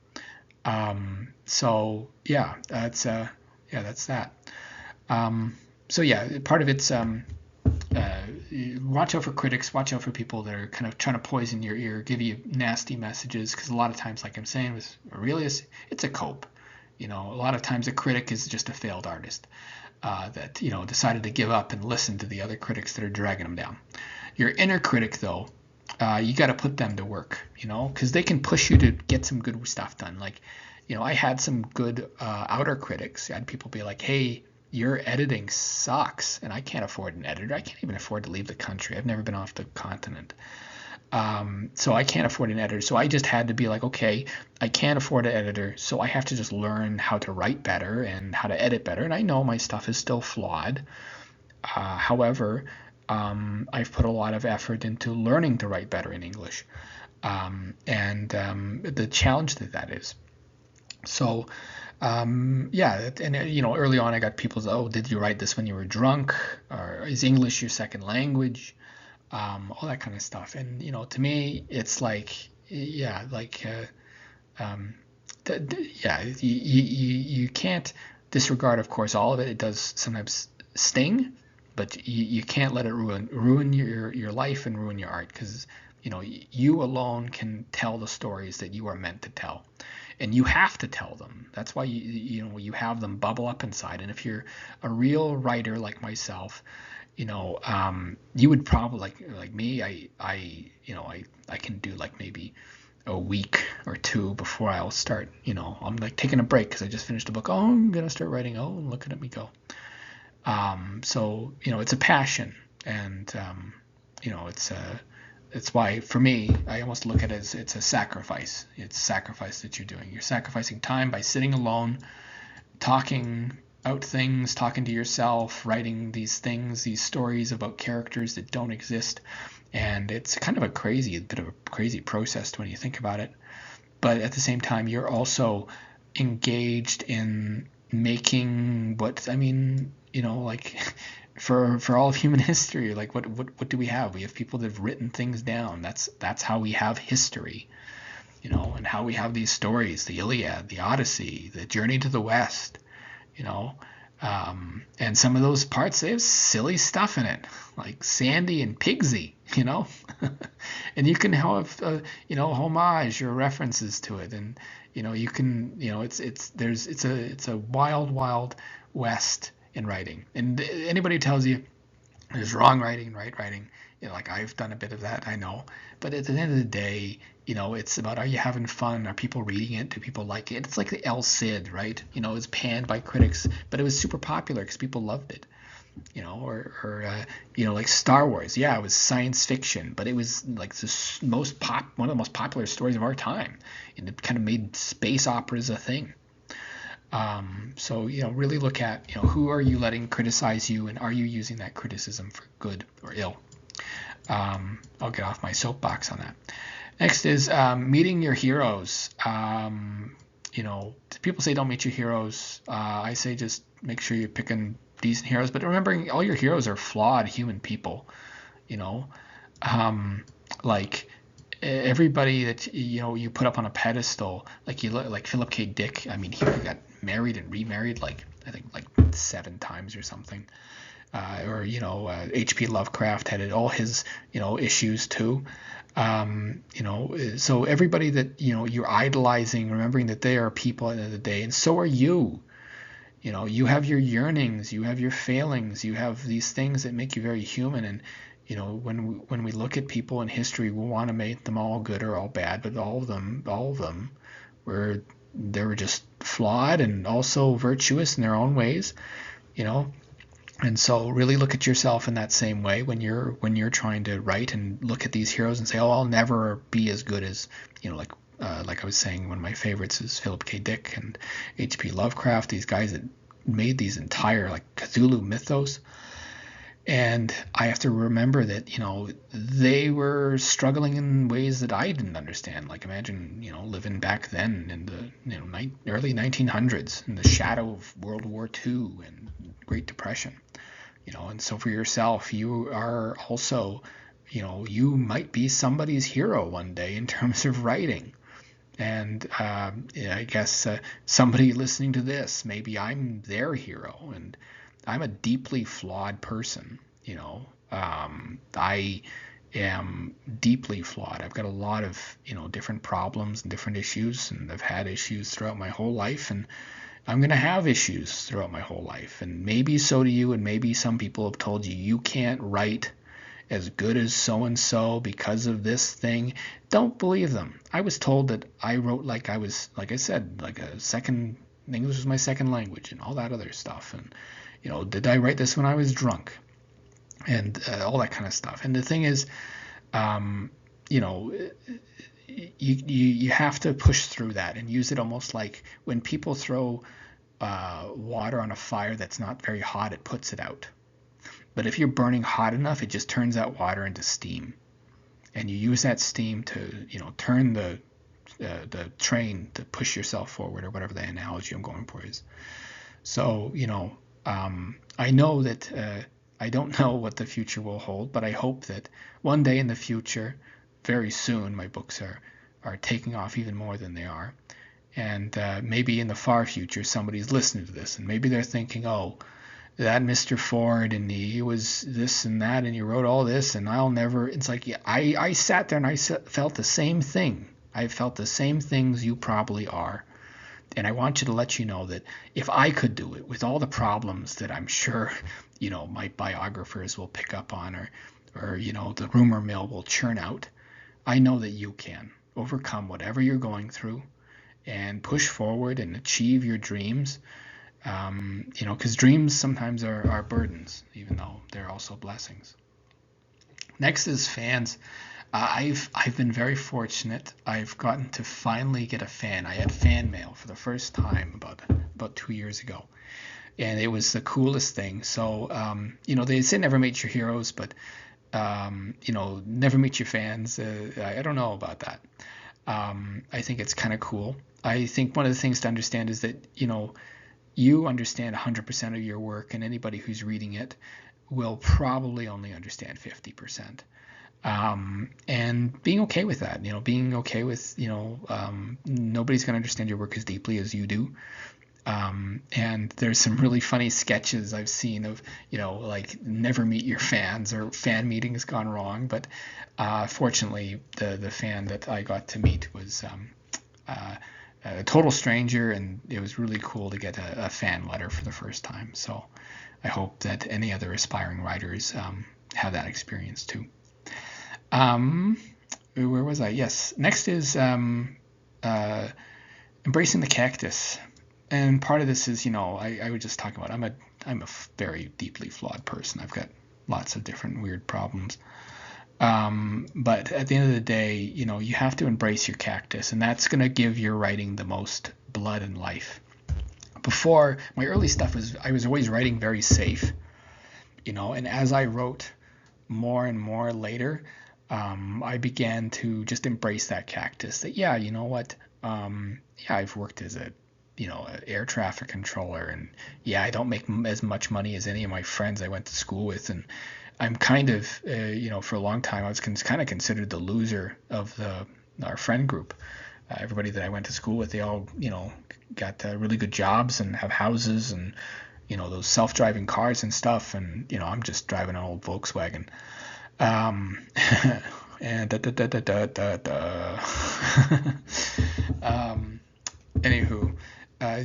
So yeah, that's that. So yeah, part of it's watch out for critics, watch out for people that are kind of trying to poison your ear, give you nasty messages, because a lot of times, like I'm saying with Aurelius, it's a cope. A lot of times a critic is just a failed artist that decided to give up and listen to the other critics that are dragging them down. Your inner critic, though, you got to put them to work, because they can push you to get some good stuff done. Like, I had some good outer critics. I had people be like, hey, your editing sucks, and I can't afford an editor. I can't even afford to leave the country. I've never been off the continent. So I can't afford an editor. So I just had to be like, okay, I can't afford an editor, so I have to just learn how to write better and how to edit better. And I know my stuff is still flawed. However, I've put a lot of effort into learning to write better in English, and the challenge that is. So, yeah, and early on I got people say, "Oh, did you write this when you were drunk? Or is English your second language?" All that kind of stuff. And to me, it's like, yeah, like, yeah, you can't disregard, of course, all of it. It does sometimes sting, but you can't let it ruin your life and ruin your art, because you alone can tell the stories that you are meant to tell, and you have to tell them. That's why you have them bubble up inside. And if you're a real writer like myself, you would probably like me. I can do like maybe a week or two before I'll start. I'm like taking a break because I just finished a book. Oh, I'm gonna start writing. Oh, look at me go. So it's a passion, and it's why for me I almost look at it as it's a sacrifice. It's a sacrifice that you're doing. You're sacrificing time by sitting alone, talking out things, talking to yourself, writing these things, these stories about characters that don't exist. And it's kind of a bit of a crazy process when you think about it. But at the same time, you're also engaged in making like for all of human history, like what do we have? We have people that have written things down. That's how we have history, and how we have these stories, the Iliad, the Odyssey, the Journey to the West, and some of those parts, they have silly stuff in it, like Sandy and Pigsy, and you can have homage or references to it, and you can it's a wild west in writing. And anybody who tells you there's wrong writing, right writing, like I've done a bit of that, I know. But at the end of the day, it's about, are you having fun? Are people reading it? Do people like it? It's like the El Cid, right? It was panned by critics, but it was super popular because people loved it. Like Star Wars. Yeah, it was science fiction, but it was like one of the most popular stories of our time, and it kind of made space operas a thing. So really look at who are you letting criticize you, and are you using that criticism for good or ill? I'll get off my soapbox on that. Next is meeting your heroes. People say don't meet your heroes. I say just make sure you're picking decent heroes, but remembering all your heroes are flawed human people. Like everybody that you put up on a pedestal, like like Philip K. Dick. I mean, he got married and remarried like I think like 7 times or something. Or H.P. Lovecraft had all his issues too. So everybody that you're idolizing, remembering that they are people at the end of the day, and so are you. You have your yearnings, you have your failings, you have these things that make you very human. And when we look at people in history, we want to make them all good or all bad, but all of them they were just flawed and also virtuous in their own ways. And so really look at yourself in that same way when you're trying to write, and look at these heroes and say, oh, I'll never be as good as like like I was saying, one of my favorites is Philip K. Dick and H.P. Lovecraft, these guys that made these entire like Cthulhu mythos. And I have to remember that, they were struggling in ways that I didn't understand. Like imagine, living back then in the early 1900s in the shadow of World War II and Great Depression. And so for yourself, you are also, you might be somebody's hero one day in terms of writing. And I guess somebody listening to this, maybe I'm their hero, and I'm a deeply flawed person. I am deeply flawed. I've got a lot of different problems and different issues, and I've had issues throughout my whole life, and I'm going to have issues throughout my whole life, and maybe so do you, and maybe some people have told you you can't write as good as so and so because of this thing. Don't believe them. I was told that I wrote like I was, like I said, like a second, English was my second language and all that other stuff. And did I write this when I was drunk? And all that kind of stuff. And the thing is, you have to push through that and use it almost like when people throw water on a fire that's not very hot, it puts it out. But if you're burning hot enough, it just turns that water into steam, and you use that steam to turn the train to push yourself forward, or whatever the analogy I'm going for is. So I know that I don't know what the future will hold, but I hope that one day in the future, very soon, my books are taking off even more than they are. And maybe in the far future, somebody's listening to this, and maybe they're thinking, oh, that Mr. Ford, and he was this and that, and he wrote all this, and I'll never. It's like, yeah, I sat there and I felt the same thing. I felt the same things you probably are. And I want you to let you know that if I could do it with all the problems that I'm sure, my biographers will pick up on, or the rumor mill will churn out, I know that you can overcome whatever you're going through and push forward and achieve your dreams. Because dreams sometimes are burdens, even though they're also blessings. Next is fans. I've been very fortunate. I've gotten to finally get a fan. I had fan mail for the first time about 2 years ago, and it was the coolest thing. So they say never meet your heroes, but never meet your fans. I don't know about that. I think it's kind of cool. I think one of the things to understand is that you understand 100% of your work, and anybody who's reading it will probably only understand 50%. And being okay with that, being okay with, nobody's going to understand your work as deeply as you do. And there's some really funny sketches I've seen of, like never meet your fans, or fan meetings gone wrong. But fortunately, the fan that I got to meet was a total stranger, and it was really cool to get a fan letter for the first time. So I hope that any other aspiring writers have that experience too. Where was I? Yes. Next is embracing the cactus. And part of this is, I would just talk about, I'm a very deeply flawed person. I've got lots of different weird problems. But at the end of the day, you have to embrace your cactus, and that's going to give your writing the most blood and life. Before, my early stuff I was always writing very safe, and as I wrote more and more later, I began to just embrace that cactus. That, yeah, you know what? I've worked as an air traffic controller, and yeah, I don't make as much money as any of my friends I went to school with, and I'm kind of, for a long time, I was kind of considered the loser of our friend group. Everybody that I went to school with, they all, got really good jobs and have houses and, those self-driving cars and stuff. And, I'm just driving an old Volkswagen. And anywho,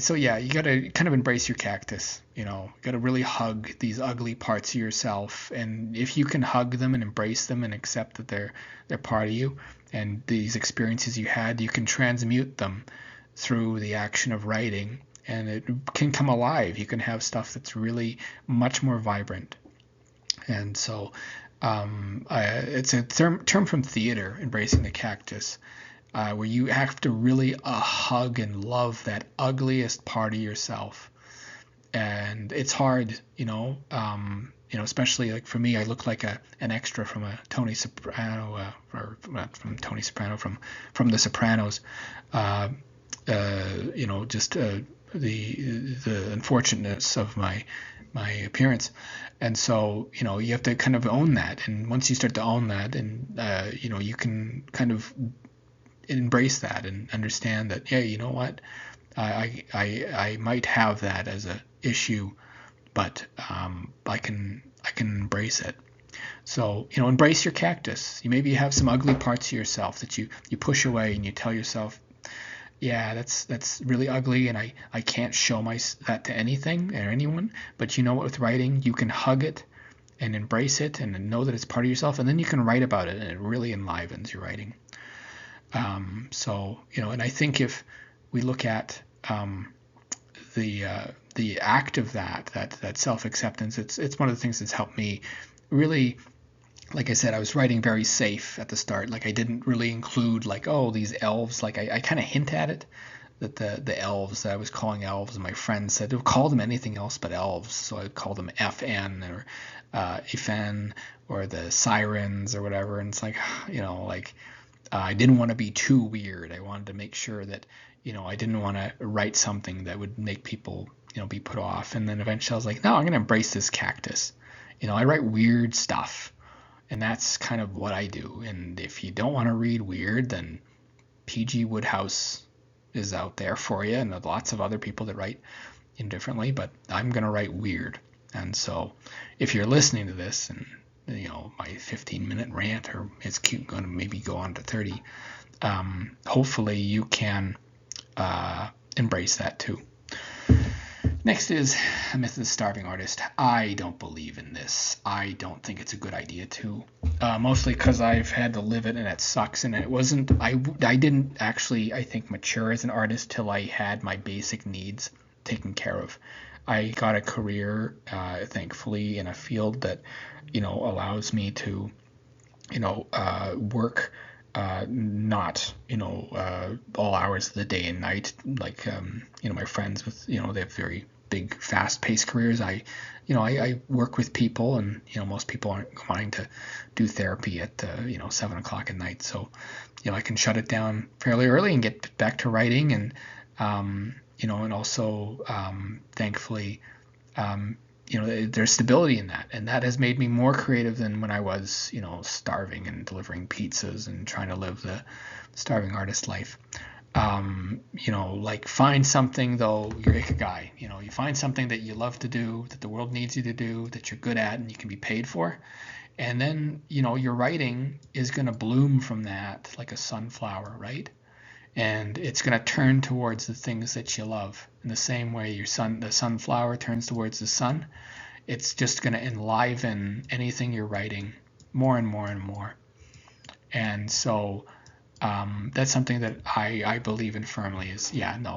so yeah, you gotta kind of embrace your cactus. You gotta really hug these ugly parts of yourself, and if you can hug them and embrace them and accept that they're part of you, and these experiences you had, you can transmute them through the action of writing, and it can come alive. You can have stuff that's really much more vibrant. And so it's a term from theater, embracing the cactus. where you have to really hug and love that ugliest part of yourself. And it's hard, especially like for me, I look like an extra from a Tony Soprano, or not from Tony Soprano, from The Sopranos. Just the unfortunateness of my appearance, and so you have to kind of own that. And once you start to own that, and you can kind of embrace that and understand that, yeah, you know what, I might have that as a issue, but I can embrace it. So embrace your cactus. You maybe have some ugly parts of yourself that you push away, and you tell yourself, yeah, that's really ugly, and I can't show that to anything or anyone. But you know what, with writing, you can hug it and embrace it and know that it's part of yourself, and then you can write about it, and it really enlivens your writing. And I think if we look at the act of that self-acceptance, it's one of the things that's helped me really. Like I said, I was writing very safe at the start. Like, I didn't really include like, oh, these elves. Like, I kind of hint at it, that the elves that I was calling elves, and my friends said, don't call them anything else but elves. So I would call them FN or Ifen, or the sirens or whatever. And it's like, I didn't want to be too weird. I wanted to make sure that, I didn't want to write something that would make people, be put off. And then eventually I was like, no, I'm going to embrace this cactus. I write weird stuff. And that's kind of what I do. And if you don't want to read weird, then P.G. Wodehouse is out there for you, and lots of other people that write indifferently. But I'm going to write weird. And so if you're listening to this, and my 15-minute rant, or it's going to maybe go on to 30, hopefully you can embrace that too. Next is a myth of the starving artist. I don't believe in this. I don't think it's a good idea to. Mostly because I've had to live it, and it sucks. And it wasn't. I didn't actually, I think, mature as an artist till I had my basic needs taken care of. I got a career, thankfully, in a field that, allows me to, work. Not all hours of the day and night, like my friends with they have very big, fast-paced careers. I work with people, and most people aren't wanting to do therapy at 7 o'clock at night, so I can shut it down fairly early and get back to writing, and and also thankfully there's stability in that, and that has made me more creative than when I was, starving and delivering pizzas and trying to live the starving artist life. Like, find something, though, your ikigai. You find something that you love to do, that the world needs you to do, that you're good at, and you can be paid for. And then, your writing is going to bloom from that like a sunflower, right? And it's going to turn towards the things that you love. In the same way the sunflower turns towards the sun, it's just going to enliven anything you're writing more and more and more. And so that's something that I believe in firmly is,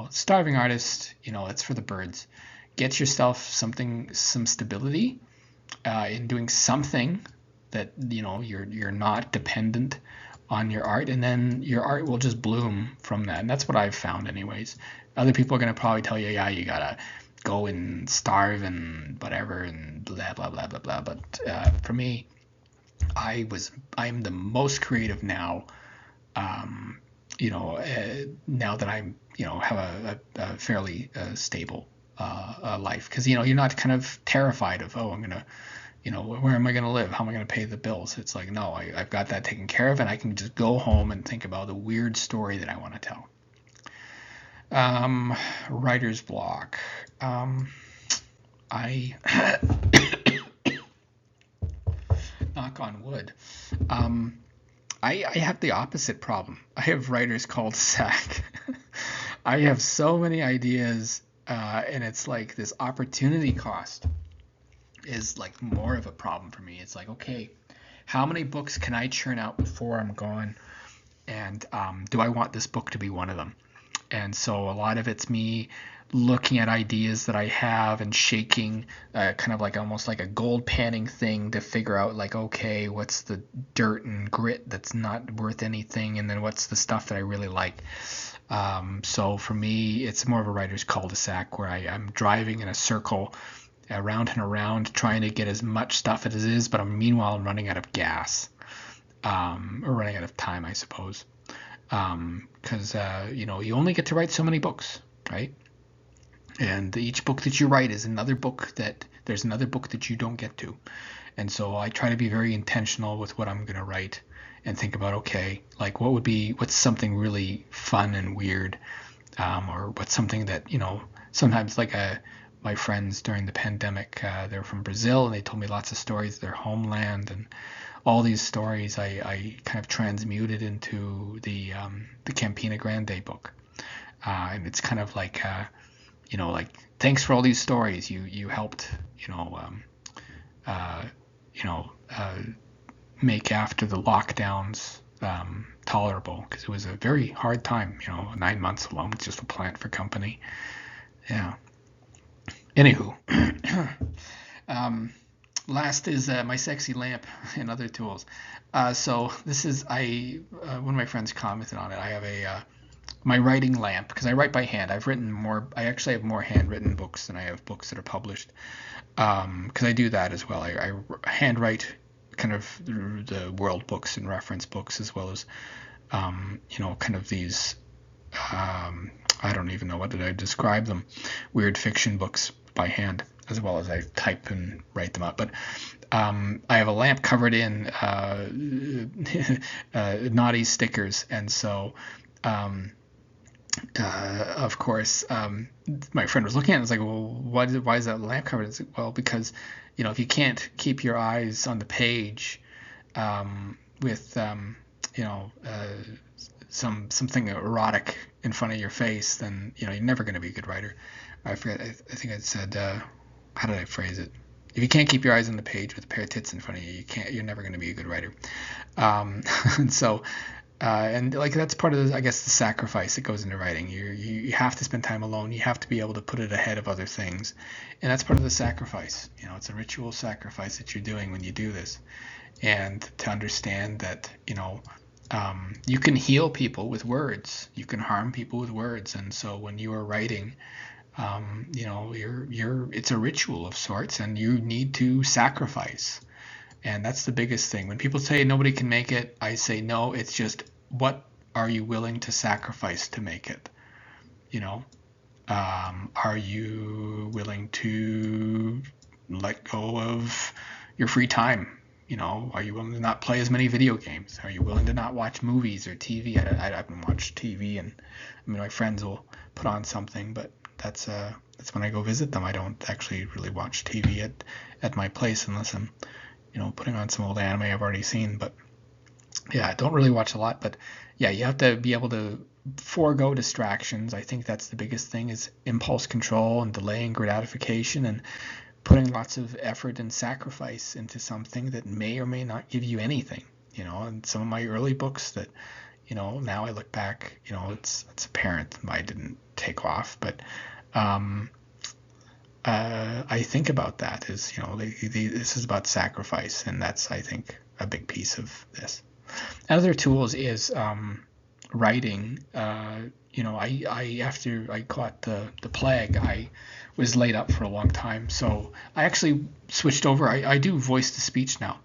starving artist, it's for the birds. Get yourself some stability in doing something that, you're not dependent on your art, and then your art will just bloom from that. And that's what I've found anyways. Other people are going to probably tell you, yeah, you gotta go and starve and whatever and blah blah blah blah blah, but for me, I'm the most creative now, now that I'm have a fairly stable life, because you're not kind of terrified of, oh, I'm gonna where am I going to live? How am I going to pay the bills? It's like, no, I've got that taken care of, and I can just go home and think about the weird story that I want to tell. Writer's block. I knock on wood. I have the opposite problem. I have writer's cul-de-sac. I have so many ideas, and it's like this opportunity cost is like more of a problem for me. It's like, okay, how many books can I churn out before I'm gone? And do I want this book to be one of them? And so a lot of it's me looking at ideas that I have and shaking, kind of like almost like a gold panning thing to figure out, like, okay, what's the dirt and grit that's not worth anything, and then what's the stuff that I really like. So for me, it's more of a writer's cul-de-sac where I'm driving in a circle around and around trying to get as much stuff as it is, but meanwhile I'm running out of gas, or running out of time, I suppose. Because you only get to write so many books, right? And each book that you write is another book that there's another book that you don't get to. And so I try to be very intentional with what I'm going to write and think about, okay, like what's something really fun and weird, or what's something that, sometimes like my friends during the pandemic, they're from Brazil, and they told me lots of stories of their homeland, and all these stories I kind of transmuted into the Campina Grande book. And it's kind of like, like, thanks for all these stories. You helped, uh, you know, uh, make after the lockdowns tolerable, because it was a very hard time, 9 months alone just to plant for company. Yeah. Anywho, last is my sexy lamp and other tools. So this is one of my friends commented on it. I have my writing lamp, because I write by hand. I've written more. I actually have more handwritten books than I have books that are published. Because I do that as well. I handwrite kind of the world books and reference books, as well as kind of these. I don't even know what did I describe them. Weird fiction books by hand, as well as I type and write them up. But I have a lamp covered in naughty stickers, and so of course, my friend was looking at it and was like, well, why is that lamp covered? It's like, well, because, if you can't keep your eyes on the page with, something erotic in front of your face, then, you're never going to be a good writer. I forget, I think I said, how did I phrase it? If you can't keep your eyes on the page with a pair of tits in front of you, you're never going to be a good writer. And so, and like that's part of I guess the sacrifice that goes into writing. You have to spend time alone. You have to be able to put it ahead of other things, and that's part of the sacrifice. It's a ritual sacrifice that you're doing when you do this, and to understand that you can heal people with words, you can harm people with words, and so when you are writing, it's a ritual of sorts, and you need to sacrifice. And that's the biggest thing. When people say nobody can make it, I say no, it's just, what are you willing to sacrifice to make it? Are you willing to let go of your free time? Are you willing to not play as many video games? Are you willing to not watch movies or TV? I haven't watched TV, and my friends will put on something, but that's when I go visit them. I don't actually really watch TV at my place unless I'm putting on some old anime I've already seen. But yeah, I don't really watch a lot. But yeah, you have to be able to forego distractions. I think that's the biggest thing, is impulse control and delaying gratification, and putting lots of effort and sacrifice into something that may or may not give you anything. And some of my early books that, now I look back, it's apparent I didn't take off, but I think about that as, this is about sacrifice, and that's, I think, a big piece of this. Other tools is writing. I after I caught the plague, I was laid up for a long time, so I actually switched over. I do voice to speech now,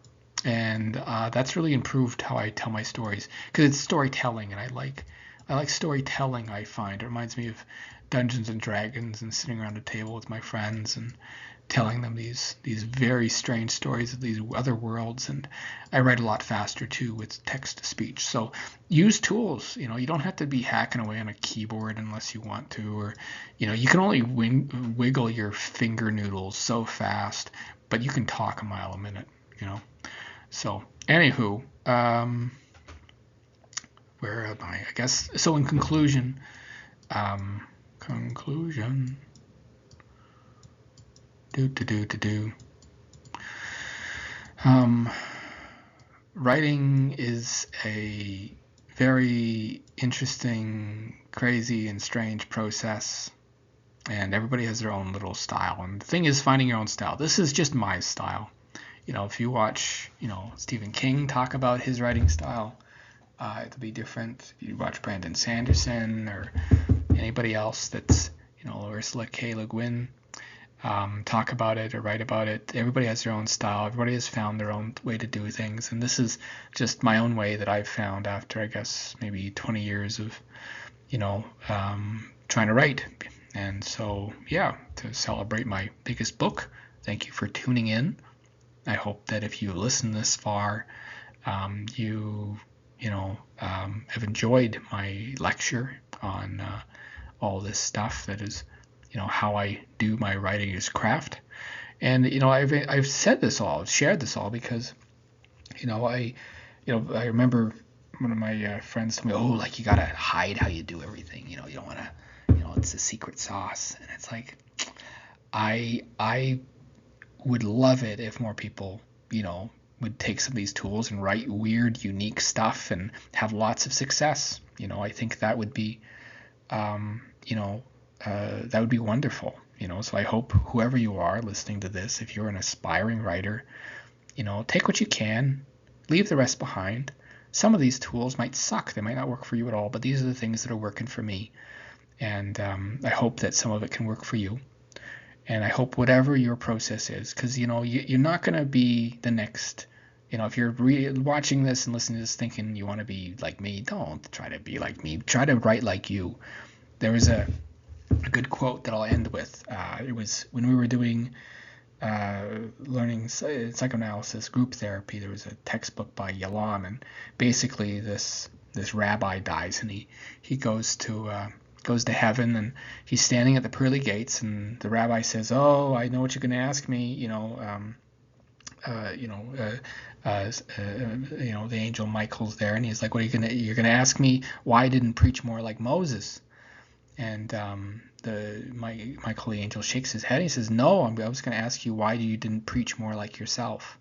and that's really improved how I tell my stories, because it's storytelling, and I like storytelling. I find it reminds me of Dungeons and Dragons and sitting around a table with my friends and telling them these very strange stories of these other worlds. And I write a lot faster too with text to speech. So use tools. You don't have to be hacking away on a keyboard unless you want to, or you can only wiggle your finger noodles so fast, but you can talk a mile a minute. So anywho, where am I? I guess so. In conclusion. Writing is a very interesting crazy and strange process, and everybody has their own little style. And the thing is finding your own style. This is just my style. If you watch, Stephen King talk about his writing style, it'll be different. If you watch Brandon Sanderson or anybody else that's, Ursula K. Le Guin, talk about it or write about it. Everybody has their own style. Everybody has found their own way to do things. And this is just my own way that I've found after, I guess, maybe 20 years of, trying to write. And so, yeah, to celebrate my biggest book, thank you for tuning in. I hope that if you listen this far, you have enjoyed my lecture on all this stuff that is, how I do my writing as craft. And I've said this all, shared this all because, I remember one of my friends told me, oh, like you gotta hide how you do everything. You don't want to, it's a secret sauce. And it's like, I would love it if more people, would take some of these tools and write weird, unique stuff and have lots of success. I think that would be, that would be wonderful. So I hope whoever you are listening to this, if you're an aspiring writer, take what you can, leave the rest behind. Some of these tools might suck. They might not work for you at all, but these are the things that are working for me. And I hope that some of it can work for you. And I hope whatever your process is, because, you're not going to be the next, if you're watching this and listening to this thinking you want to be like me, don't try to be like me. Try to write like you. There was a good quote that I'll end with. It was when we were doing learning psychoanalysis group therapy. There was a textbook by Yalam, and basically this rabbi dies, and he goes to heaven, and he's standing at the pearly gates, and the rabbi says, "Oh, I know what you're going to ask me. The angel Michael's there, and he's like, what are you're gonna ask me why I didn't preach more like Moses?" And Michael the angel shakes his head. And he says, "No, I was going to ask you why you didn't preach more like yourself."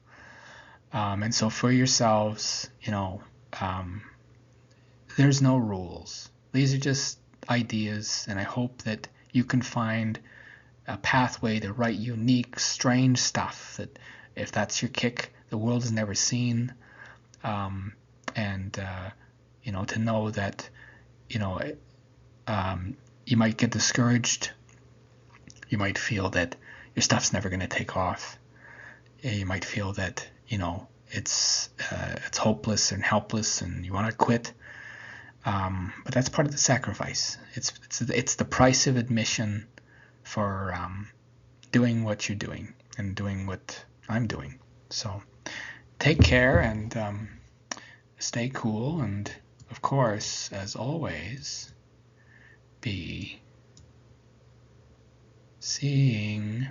And so for yourselves, there's no rules. These are just ideas, and I hope that you can find a pathway to write unique, strange stuff that, if that's your kick, the world has never seen. To know that, you might get discouraged. You might feel that your stuff's never going to take off. You might feel that, it's hopeless and helpless and you want to quit. But that's part of the sacrifice. It's the price of admission for doing what you're doing and doing what I'm doing. So take care and stay cool. And of course, as always, be seeing